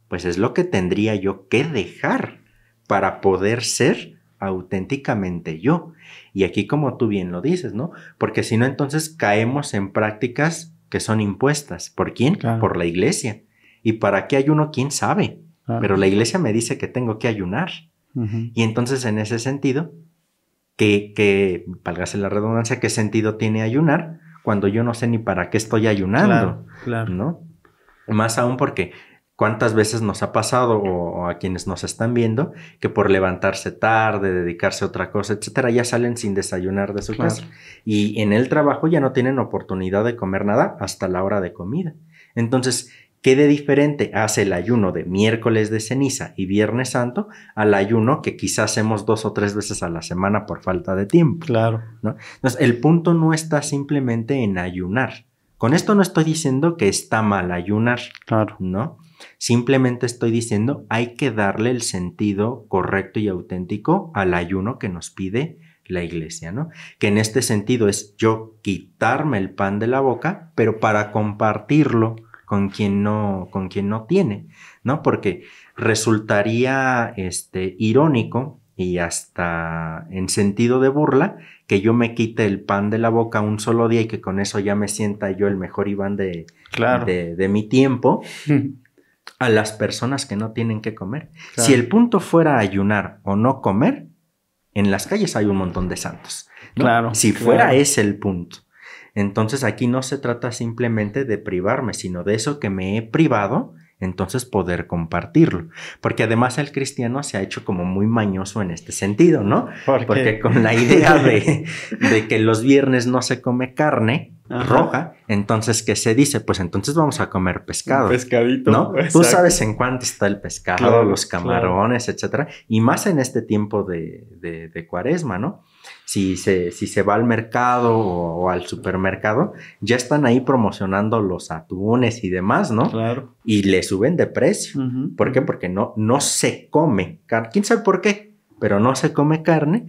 S3: pues es lo que tendría yo que dejar para poder ser auténticamente yo. Y aquí, como tú bien lo dices, ¿no? Porque si no, entonces caemos en prácticas que son impuestas. ¿Por quién? Claro. Por la iglesia. ¿Y para qué ayuno? ¿Quién sabe? Pero la iglesia me dice que tengo que ayunar. Y entonces, en ese sentido, que válgase la redundancia, ¿qué sentido tiene ayunar cuando yo no sé ni para qué estoy ayunando? Claro. ¿No? Más aún porque ¿cuántas veces nos ha pasado, o a quienes nos están viendo, que por levantarse tarde, dedicarse a otra cosa, etcétera, ya salen sin desayunar de su casa? Y en el trabajo ya no tienen oportunidad de comer nada hasta la hora de comida. Entonces, ¿qué de diferente hace el ayuno de miércoles de ceniza y viernes santo al ayuno que quizás hacemos 2 o 3 veces a la semana por falta de tiempo?
S1: Claro.
S3: ¿No? Entonces, el punto no está simplemente en ayunar. Con esto no estoy diciendo que está mal ayunar, claro, ¿no? Simplemente estoy diciendo hay que darle el sentido correcto y auténtico al ayuno que nos pide la iglesia, ¿no? Que en este sentido es yo quitarme el pan de la boca, pero para compartirlo con quien no tiene, ¿no? Porque resultaría irónico y hasta en sentido de burla que yo me quite el pan de la boca un solo día y que con eso ya me sienta yo el mejor Iván de mi tiempo a las personas que no tienen que comer. Claro. Si el punto fuera ayunar o no comer, en las calles hay un montón de santos, ¿no? Claro, si fuera ese el punto. Entonces aquí no se trata simplemente de privarme, sino de eso que me he privado entonces poder compartirlo. Porque además el cristiano se ha hecho como muy mañoso en este sentido, ¿no? Porque con la idea de que los viernes no se come carne roja, entonces, ¿qué se dice? Pues entonces vamos a comer pescado.
S1: Un pescadito.
S3: ¿No? Tú sabes en cuánto está el pescado,
S1: claro,
S3: los camarones, etcétera. Y más en este tiempo de Cuaresma, ¿no? Si se va al mercado o al supermercado, ya están ahí promocionando los atunes y demás, ¿no?
S1: Claro.
S3: Y le suben de precio. ¿Por qué? Porque no se come carne. ¿Quién sabe por qué? Pero no se come carne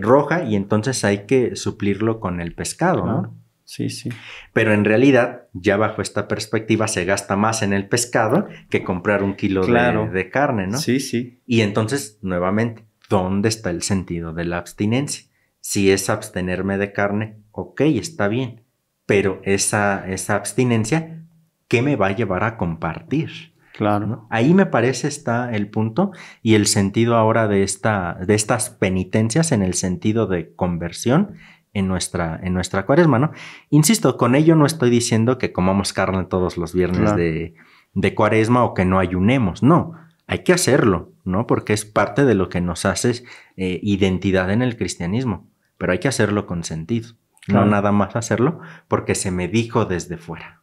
S3: roja y entonces hay que suplirlo con el pescado,
S1: claro.
S3: ¿no?
S1: Sí, sí.
S3: Pero en realidad, ya bajo esta perspectiva, se gasta más en el pescado que comprar un kilo de carne, ¿no?
S1: Sí, sí.
S3: Y entonces, nuevamente, ¿dónde está el sentido de la abstinencia? Si es abstenerme de carne, ok, está bien. Pero esa abstinencia, ¿qué me va a llevar a compartir?
S1: Claro.
S3: ¿No? Ahí me parece está el punto y el sentido ahora de estas penitencias en el sentido de conversión en nuestra Cuaresma, ¿no? Insisto, con ello no estoy diciendo que comamos carne todos los viernes de Cuaresma o que no ayunemos, no. Hay que hacerlo, ¿no? Porque es parte de lo que nos hace identidad en el cristianismo, pero hay que hacerlo con sentido, no nada más hacerlo porque se me dijo desde fuera.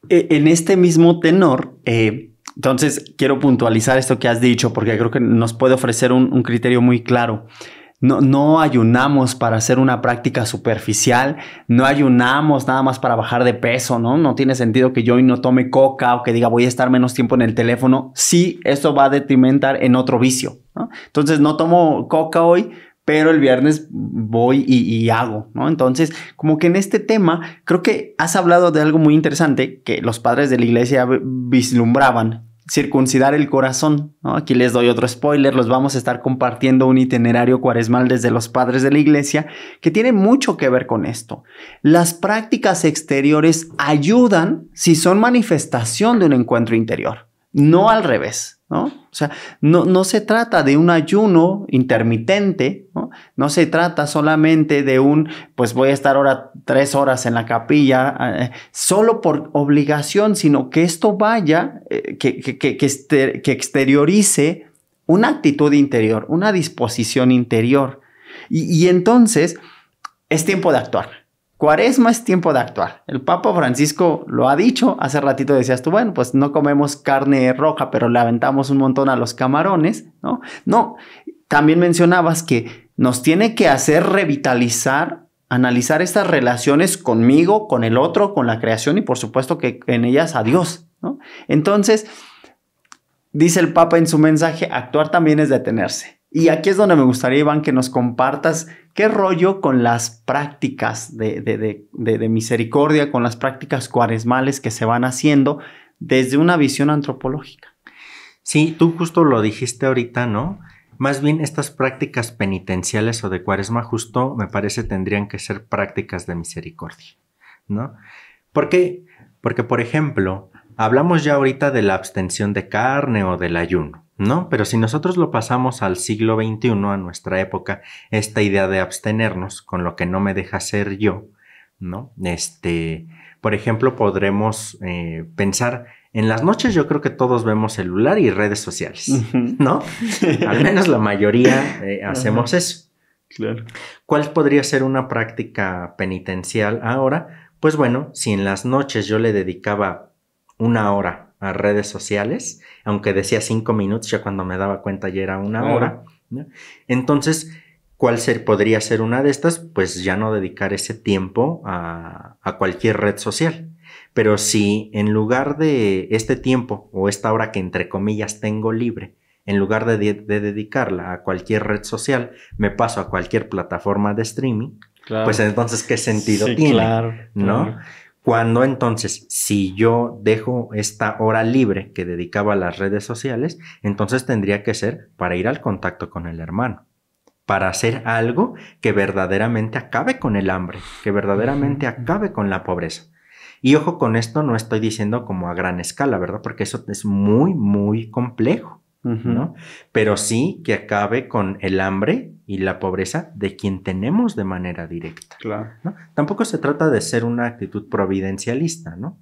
S1: En este mismo tenor, entonces quiero puntualizar esto que has dicho porque creo que nos puede ofrecer un criterio muy claro. No ayunamos para hacer una práctica superficial, no ayunamos nada más para bajar de peso, ¿no? No tiene sentido que yo hoy no tome coca o que diga voy a estar menos tiempo en el teléfono. Sí, esto va a detrimentar en otro vicio, ¿no? Entonces no tomo coca hoy, pero el viernes voy y hago, ¿no? Entonces, como que en este tema, creo que has hablado de algo muy interesante que los padres de la iglesia vislumbraban. Circuncidar el corazón, ¿no? Aquí les doy otro spoiler, los vamos a estar compartiendo un itinerario cuaresmal desde los padres de la iglesia que tiene mucho que ver con esto. Las prácticas exteriores ayudan si son manifestación de un encuentro interior, no al revés, ¿no? O sea, no se trata de un ayuno intermitente, ¿no? No se trata solamente de pues voy a estar ahora 3 horas en la capilla, solo por obligación, sino que esto vaya, que exteriorice una actitud interior, una disposición interior. Y entonces es tiempo de actuar. Cuaresma es tiempo de actuar. El Papa Francisco lo ha dicho. Hace ratito decías tú, bueno, pues no comemos carne roja, pero le aventamos un montón a los camarones, ¿no? No, también mencionabas que nos tiene que hacer revitalizar, analizar estas relaciones conmigo, con el otro, con la creación y por supuesto que en ellas a Dios, ¿no? Entonces, dice el Papa en su mensaje, actuar también es detenerse. Y aquí es donde me gustaría, Iván, que nos compartas qué rollo con las prácticas de misericordia, con las prácticas cuaresmales que se van haciendo desde una visión antropológica.
S3: Sí, tú justo lo dijiste ahorita, ¿no? Más bien estas prácticas penitenciales o de Cuaresma justo me parece tendrían que ser prácticas de misericordia, ¿no? ¿Por qué? Porque, por ejemplo, hablamos ya ahorita de la abstención de carne o del ayuno, ¿no? Pero si nosotros lo pasamos al siglo XXI, a nuestra época, esta idea de abstenernos con lo que no me deja ser yo, ¿no? Por ejemplo, podremos pensar, en las noches yo creo que todos vemos celular y redes sociales, ¿no? Al menos la mayoría hacemos eso.
S1: Claro.
S3: ¿Cuál podría ser una práctica penitencial ahora? Pues bueno, si en las noches yo le dedicaba 1 hora a redes sociales, aunque decía 5 minutos, ya cuando me daba cuenta ya era 1 hora, ¿no? Entonces, ¿cuál podría ser una de estas? Pues ya no dedicar ese tiempo a cualquier red social. Pero si en lugar de este tiempo o esta hora que entre comillas tengo libre, en lugar de dedicarla a cualquier red social, me paso a cualquier plataforma de streaming, claro, pues entonces, ¿qué sentido tiene? Claro, ¿no? Claro. Cuando entonces, si yo dejo esta hora libre que dedicaba a las redes sociales, entonces tendría que ser para ir al contacto con el hermano, para hacer algo que verdaderamente acabe con el hambre, que verdaderamente acabe con la pobreza. Y ojo, con esto no estoy diciendo como a gran escala, ¿verdad? Porque eso es muy, muy complejo, ¿no? Pero sí que acabe con el hambre y la pobreza de quien tenemos de manera directa.
S1: Claro.
S3: ¿No? Tampoco se trata de ser una actitud providencialista, ¿no?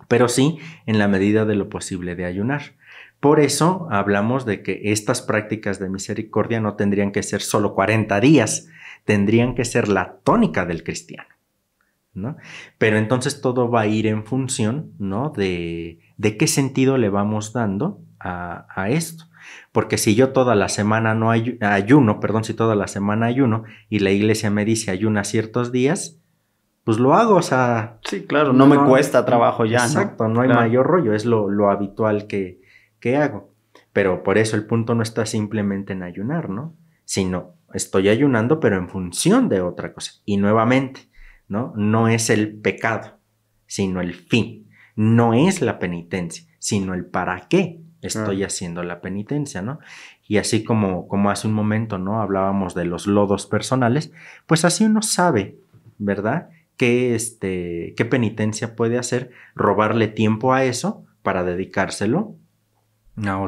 S3: pero sí en la medida de lo posible de ayunar. Por eso hablamos de que estas prácticas de misericordia no tendrían que ser solo 40 días, tendrían que ser la tónica del cristiano, ¿no? Pero entonces todo va a ir en función, ¿no? de qué sentido le vamos dando a esto. Porque si yo toda la semana no ayuno, si toda la semana ayuno y la iglesia me dice ayuna ciertos días, pues lo hago, o sea...
S1: Sí, claro, no me cuesta trabajo ya,
S3: exacto, no hay mayor rollo, es lo habitual que hago. Pero por eso el punto no está simplemente en ayunar, ¿no? Sino estoy ayunando, pero en función de otra cosa. Y nuevamente, ¿no? No es el pecado, sino el fin. No es la penitencia, sino el para qué estoy haciendo la penitencia, ¿no? Y así como hace un momento, ¿no? Hablábamos de los lodos personales, pues así uno sabe, ¿verdad? ¿Qué penitencia puede hacer? Robarle tiempo a eso para dedicárselo a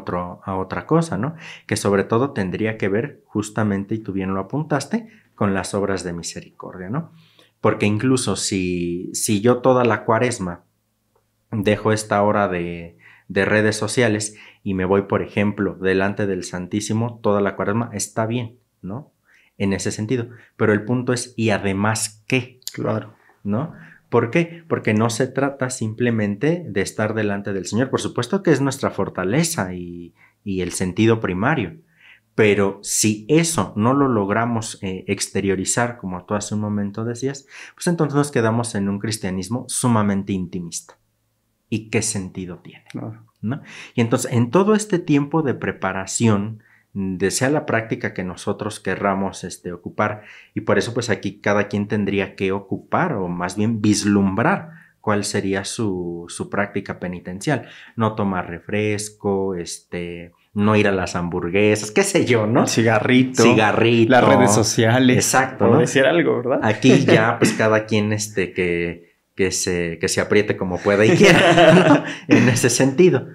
S3: otra cosa, ¿no? Que sobre todo tendría que ver justamente, y tú bien lo apuntaste, con las obras de misericordia, ¿no? Porque incluso si yo toda la cuaresma dejo esta hora de redes sociales y me voy, por ejemplo, delante del Santísimo toda la cuaresma, está bien, ¿no? En ese sentido. Pero el punto es, ¿y además qué?
S1: Claro.
S3: ¿No? ¿Por qué? Porque no se trata simplemente de estar delante del Señor. Por supuesto que es nuestra fortaleza y el sentido primario. Pero si eso no lo logramos exteriorizar, como tú hace un momento decías, pues entonces nos quedamos en un cristianismo sumamente intimista. ¿Y qué sentido tiene?
S1: Claro.
S3: ¿No? Y entonces, en todo este tiempo de preparación, sea la práctica que nosotros querramos ocupar, y por eso pues aquí cada quien tendría que ocupar o más bien vislumbrar cuál sería su práctica penitencial. No tomar refresco, no ir a las hamburguesas, qué sé yo, ¿no?
S1: Cigarrito.
S3: Las
S1: redes sociales.
S3: Exacto,
S1: ¿no?
S3: ¿no?
S1: Decir algo, ¿verdad?
S3: Aquí ya pues cada quien que se apriete como pueda y quiera, ¿no? En ese sentido,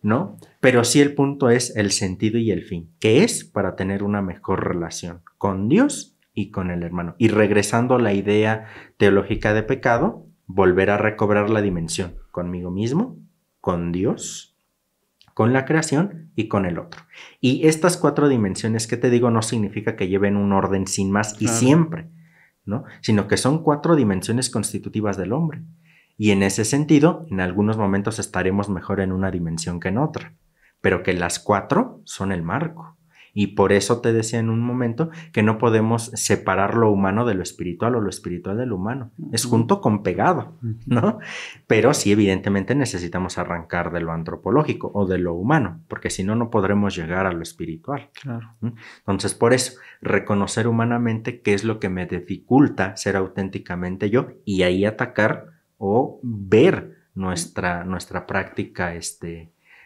S3: ¿no? Pero sí el punto es el sentido y el fin, que es para tener una mejor relación con Dios y con el hermano. Y regresando a la idea teológica de pecado, volver a recobrar la dimensión conmigo mismo, con Dios, con la creación y con el otro. Y estas 4 dimensiones que te digo no significa que lleven un orden sin más y siempre, ¿no? Sino que son 4 dimensiones constitutivas del hombre. Y en ese sentido, en algunos momentos estaremos mejor en una dimensión que en otra, pero que las 4 son el marco. Y por eso te decía en un momento que no podemos separar lo humano de lo espiritual o lo espiritual de lo humano. Es junto con pegado, ¿no? Pero sí, evidentemente necesitamos arrancar de lo antropológico o de lo humano, porque si no, no podremos llegar a lo espiritual.
S1: Claro.
S3: Entonces, por eso, reconocer humanamente qué es lo que me dificulta ser auténticamente yo y ahí atacar o ver nuestra práctica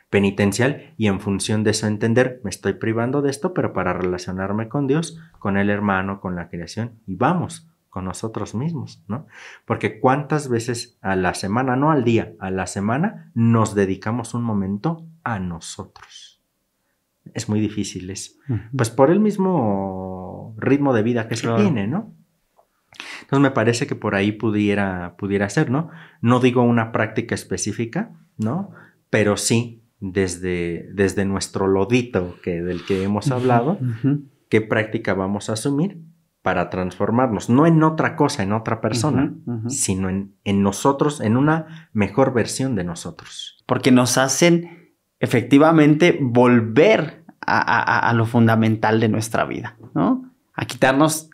S3: penitencial y en función de eso entender, me estoy privando de esto, pero para relacionarme con Dios, con el hermano, con la creación y vamos, con nosotros mismos, ¿no? Porque cuántas veces a la semana, no al día, a la semana nos dedicamos un momento a nosotros. Es muy difícil eso. Pues por el mismo ritmo de vida que se tiene, ¿no? Entonces me parece que por ahí pudiera ser, ¿no? No digo una práctica específica, ¿no? Pero sí, desde nuestro lodito del que hemos hablado, ¿qué práctica vamos a asumir para transformarnos? No en otra cosa, en otra persona, sino en nosotros, en una mejor versión de nosotros.
S1: Porque nos hacen efectivamente volver a lo fundamental de nuestra vida, ¿no? A quitarnos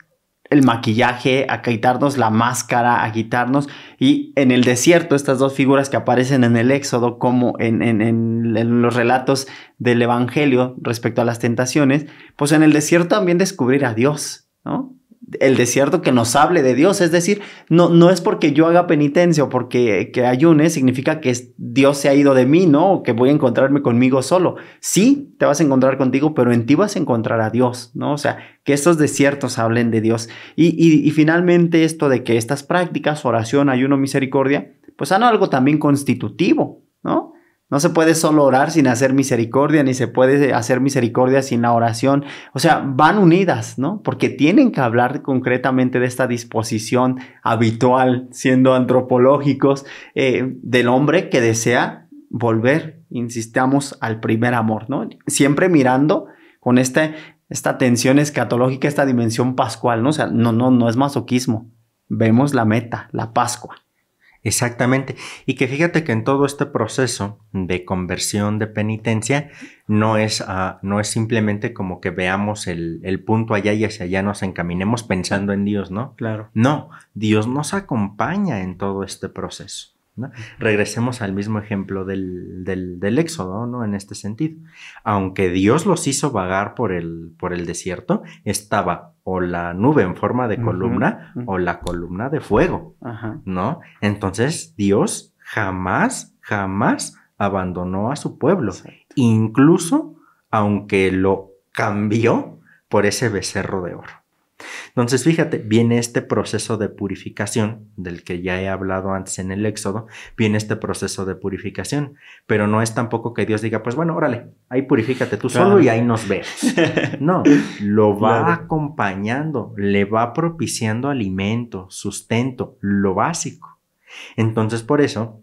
S1: el maquillaje, a quitarnos la máscara, a quitarnos... Y en el desierto, estas 2 figuras que aparecen en el Éxodo, como en los relatos del Evangelio respecto a las tentaciones, pues en el desierto también descubrir a Dios, ¿no? El desierto que nos hable de Dios, es decir, no es porque yo haga penitencia o porque ayune, significa que Dios se ha ido de mí, ¿no? O que voy a encontrarme conmigo solo. Sí, te vas a encontrar contigo, pero en ti vas a encontrar a Dios, ¿no? O sea, que estos desiertos hablen de Dios. Y finalmente esto de que estas prácticas, oración, ayuno, misericordia, pues son algo también constitutivo, ¿no? No se puede solo orar sin hacer misericordia, ni se puede hacer misericordia sin la oración. O sea, van unidas, ¿no? Porque tienen que hablar concretamente de esta disposición habitual, siendo antropológicos, del hombre que desea volver, insistamos, al primer amor, ¿no? Siempre mirando con esta tensión escatológica, esta dimensión pascual, ¿no? O sea, no es masoquismo. Vemos la meta, la Pascua.
S3: Exactamente. Y que fíjate que en todo este proceso de conversión, de penitencia, no es simplemente como que veamos el punto allá y hacia allá nos encaminemos pensando en Dios, ¿no?
S1: Claro.
S3: No, Dios nos acompaña en todo este proceso, ¿no? Regresemos al mismo ejemplo del Éxodo, ¿no? En este sentido. Aunque Dios los hizo vagar por el desierto, estaba o la nube en forma de columna o la columna de fuego, ¿no? Entonces Dios jamás abandonó a su pueblo, incluso aunque lo cambió por ese becerro de oro. Entonces, fíjate, viene este proceso de purificación, del que ya he hablado antes en el Éxodo, viene este proceso de purificación, pero no es tampoco que Dios diga, pues bueno, órale, ahí purifícate tú solo y ahí nos vemos. No, lo va acompañando, le va propiciando alimento, sustento, lo básico. Entonces, por eso,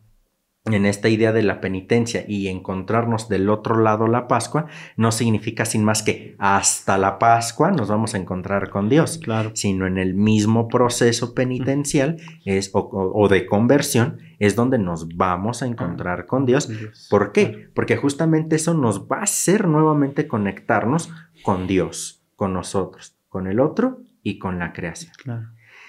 S3: en esta idea de la penitencia y encontrarnos del otro lado la Pascua, no significa sin más que hasta la Pascua nos vamos a encontrar con Dios,
S1: claro,
S3: sino en el mismo proceso penitencial o de conversión es donde nos vamos a encontrar con Dios. ¿Por qué? Porque justamente eso nos va a hacer nuevamente conectarnos con Dios, con nosotros, con el otro y con la creación.
S1: Claro.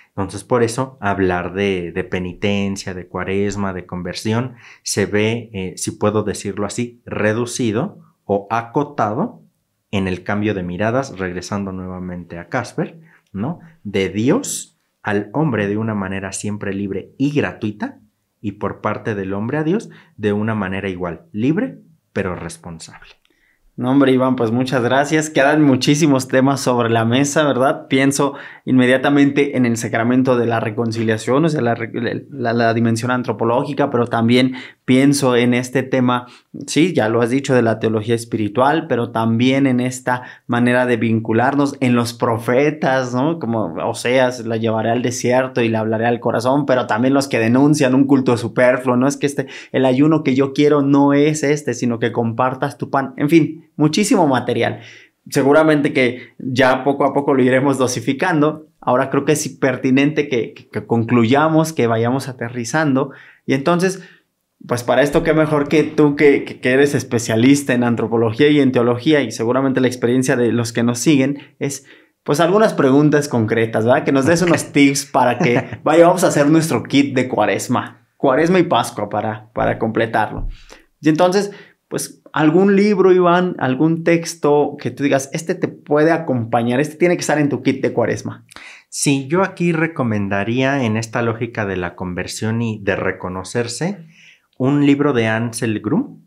S3: Entonces, por eso, hablar de penitencia, de cuaresma, de conversión, se ve, si puedo decirlo así, reducido o acotado en el cambio de miradas, regresando nuevamente a Casper, ¿no? De Dios al hombre de una manera siempre libre y gratuita, y por parte del hombre a Dios de una manera igual, libre, pero responsable.
S1: No, hombre, Iván, pues muchas gracias. Quedan muchísimos temas sobre la mesa, ¿verdad? Pienso inmediatamente en el sacramento de la reconciliación, o sea, la dimensión antropológica, pero también pienso en este tema, sí, ya lo has dicho, de la teología espiritual, pero también en esta manera de vincularnos en los profetas, ¿no? Como Oseas, la llevaré al desierto y la hablaré al corazón, pero también los que denuncian un culto superfluo, no es que el ayuno que yo quiero no es sino que compartas tu pan, en fin. Muchísimo material. Seguramente que ya poco a poco lo iremos dosificando. Ahora creo que es pertinente que concluyamos, que vayamos aterrizando. Y entonces, pues para esto, qué mejor que tú, que eres especialista en antropología y en teología, y seguramente la experiencia de los que nos siguen es, pues, algunas preguntas concretas, ¿verdad? Que nos des unos tips para que vamos a hacer nuestro kit de Cuaresma y Pascua para completarlo. Y entonces, pues, algún libro, Iván, algún texto que tú digas, este te puede acompañar, este tiene que estar en tu kit de Cuaresma.
S3: Sí, yo aquí recomendaría, en esta lógica de la conversión y de reconocerse, un libro de Ansel Grum.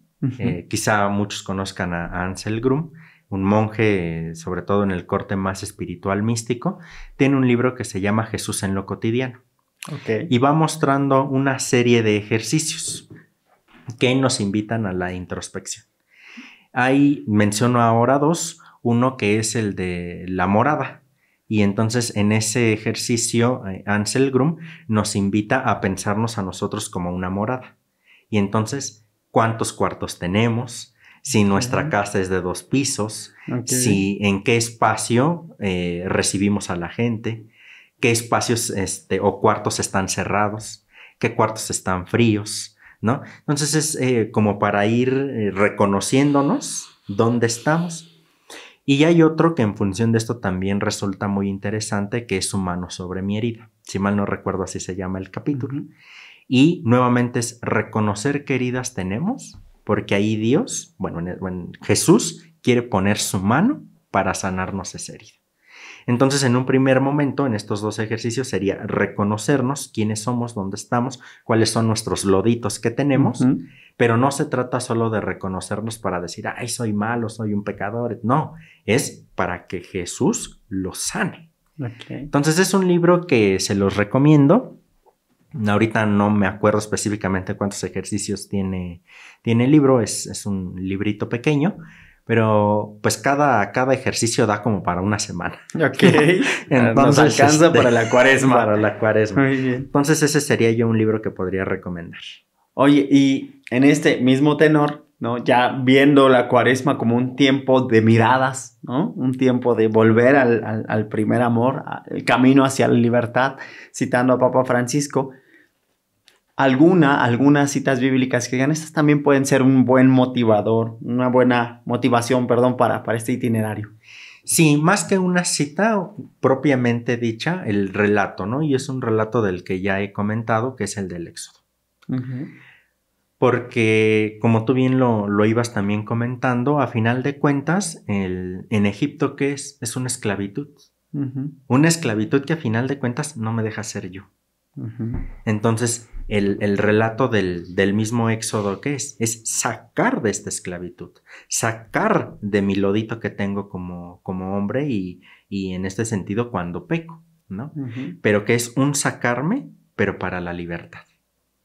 S3: Quizá muchos conozcan a Ansel Grum, un monje, sobre todo en el corte más espiritual místico. Tiene un libro que se llama Jesús en lo cotidiano.
S1: Okay.
S3: Y va mostrando una serie de ejercicios que nos invitan a la introspección. Ahí menciono ahora dos, uno que es el de la morada, y entonces en ese ejercicio Ansel Grum nos invita a pensarnos a nosotros como una morada, y entonces cuántos cuartos tenemos, si nuestra casa es de 2 pisos, si en qué espacio recibimos a la gente, qué espacios o cuartos están cerrados, qué cuartos están fríos, ¿no? Entonces es como para ir reconociéndonos dónde estamos. Y hay otro que en función de esto también resulta muy interesante, que es Su mano sobre mi herida. Si mal no recuerdo, así se llama el capítulo. Y nuevamente es reconocer qué heridas tenemos, porque ahí Dios, Jesús quiere poner su mano para sanarnos esa herida. Entonces, en un primer momento, en estos 2 ejercicios sería reconocernos quiénes somos, dónde estamos, cuáles son nuestros loditos que tenemos, pero no se trata solo de reconocernos para decir, ay, soy malo, soy un pecador. No, es para que Jesús los sane. Entonces, es un libro que se los recomiendo. Ahorita no me acuerdo específicamente cuántos ejercicios tiene el libro, es un librito pequeño, pero pues cada ejercicio da como para una semana.
S1: Ok.
S3: Entonces,
S1: nos alcanza para la cuaresma.
S3: Para la cuaresma.
S1: Muy bien.
S3: Entonces ese sería yo un libro que podría recomendar.
S1: Oye, y en este mismo tenor, ¿no? Ya viendo la cuaresma como un tiempo de miradas, ¿no? Un tiempo de volver al primer amor, el camino hacia la libertad, citando a Papa Francisco, algunas citas bíblicas que digan, estas también pueden ser un buen motivador, una buena motivación, para este itinerario.
S3: Sí, más que una cita propiamente dicha, el relato, ¿no? Y es un relato del que ya he comentado, que es el del Éxodo. Uh-huh. Porque, como tú bien lo ibas también comentando, a final de cuentas, en Egipto, ¿qué es? Es una esclavitud. Uh-huh. Una esclavitud que a final de cuentas no me deja ser yo. Uh-huh. Entonces, el relato del mismo Éxodo, ¿qué es? Es sacar de esta esclavitud, sacar de mi lodito que tengo como hombre y en este sentido cuando peco, ¿no? Uh-huh. Pero que es un sacarme, pero para la libertad.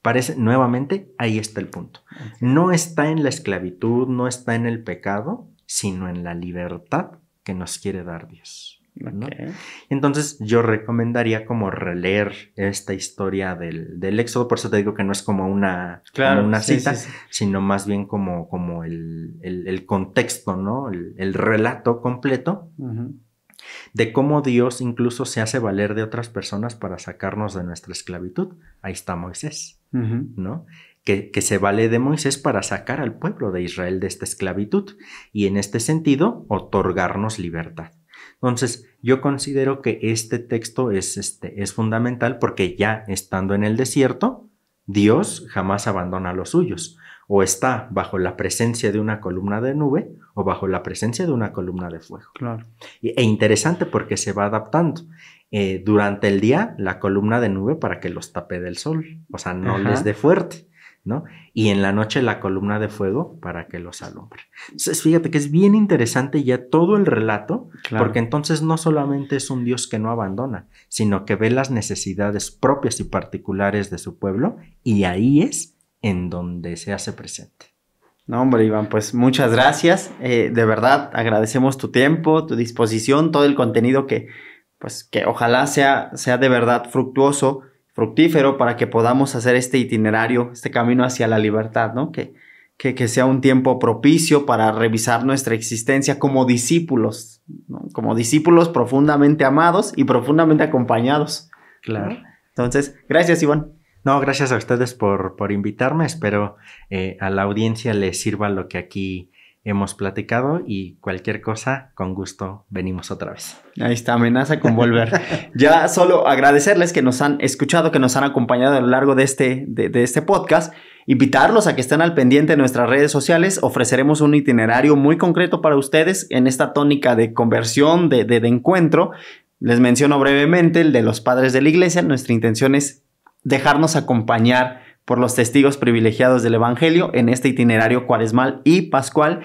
S3: Parece, nuevamente, ahí está el punto. Okay. No está en la esclavitud, no está en el pecado, sino en la libertad que nos quiere dar Dios, ¿no? Okay. Entonces, yo recomendaría como releer esta historia del Éxodo, por eso te digo que no es como una cita, sí. Sino más bien como el contexto, ¿no? El relato completo. Uh-huh. De cómo Dios incluso se hace valer de otras personas para sacarnos de nuestra esclavitud. Ahí está Moisés, uh-huh. ¿no? Que se vale de Moisés para sacar al pueblo de Israel de esta esclavitud y en este sentido otorgarnos libertad. Entonces yo considero que este texto es fundamental porque ya estando en el desierto, Dios jamás abandona a los suyos. O está bajo la presencia de una columna de nube o bajo la presencia de una columna de fuego.
S1: Claro.
S3: E interesante porque se va adaptando. Durante el día, la columna de nube para que los tape del sol, o sea, no les dé fuerte, ¿no? Y en la noche la columna de fuego para que los alumbre. Entonces, fíjate que es bien interesante ya todo el relato, claro. Porque entonces no solamente es un Dios que no abandona, sino que ve las necesidades propias y particulares de su pueblo y ahí es en donde se hace presente.
S1: No, hombre, Iván, pues muchas gracias. De verdad, agradecemos tu tiempo, tu disposición, todo el contenido que ojalá sea de verdad fructífero para que podamos hacer este itinerario, este camino hacia la libertad, ¿no? Que sea un tiempo propicio para revisar nuestra existencia como discípulos, ¿no? Como discípulos profundamente amados y profundamente acompañados.
S3: Claro.
S1: ¿No? Entonces, gracias, Iván.
S3: No, gracias a ustedes por invitarme. Espero a la audiencia les sirva lo que aquí hemos platicado y cualquier cosa, con gusto, venimos otra vez.
S1: Ahí está, amenaza con volver. Ya solo agradecerles que nos han escuchado, que nos han acompañado a lo largo de este podcast. Invitarlos a que estén al pendiente de nuestras redes sociales. Ofreceremos un itinerario muy concreto para ustedes en esta tónica de conversión, de encuentro. Les menciono brevemente el de los padres de la iglesia. Nuestra intención es dejarnos acompañar por los testigos privilegiados del Evangelio en este itinerario cuaresmal y pascual,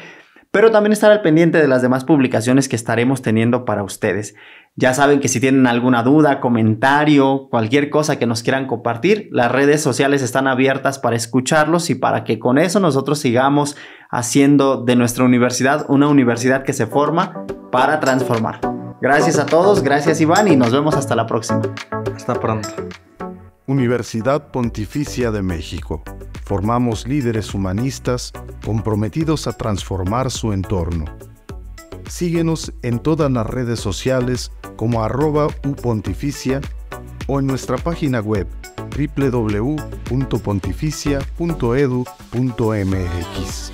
S1: pero también estar al pendiente de las demás publicaciones que estaremos teniendo para ustedes. Ya saben que si tienen alguna duda, comentario, cualquier cosa que nos quieran compartir, las redes sociales están abiertas para escucharlos y para que con eso nosotros sigamos haciendo de nuestra universidad una universidad que se forma para transformar. Gracias a todos, gracias Iván y nos vemos hasta la próxima.
S3: Hasta pronto.
S2: Universidad Pontificia de México. Formamos líderes humanistas comprometidos a transformar su entorno. Síguenos en todas las redes sociales como @upontificia o en nuestra página web www.pontificia.edu.mx.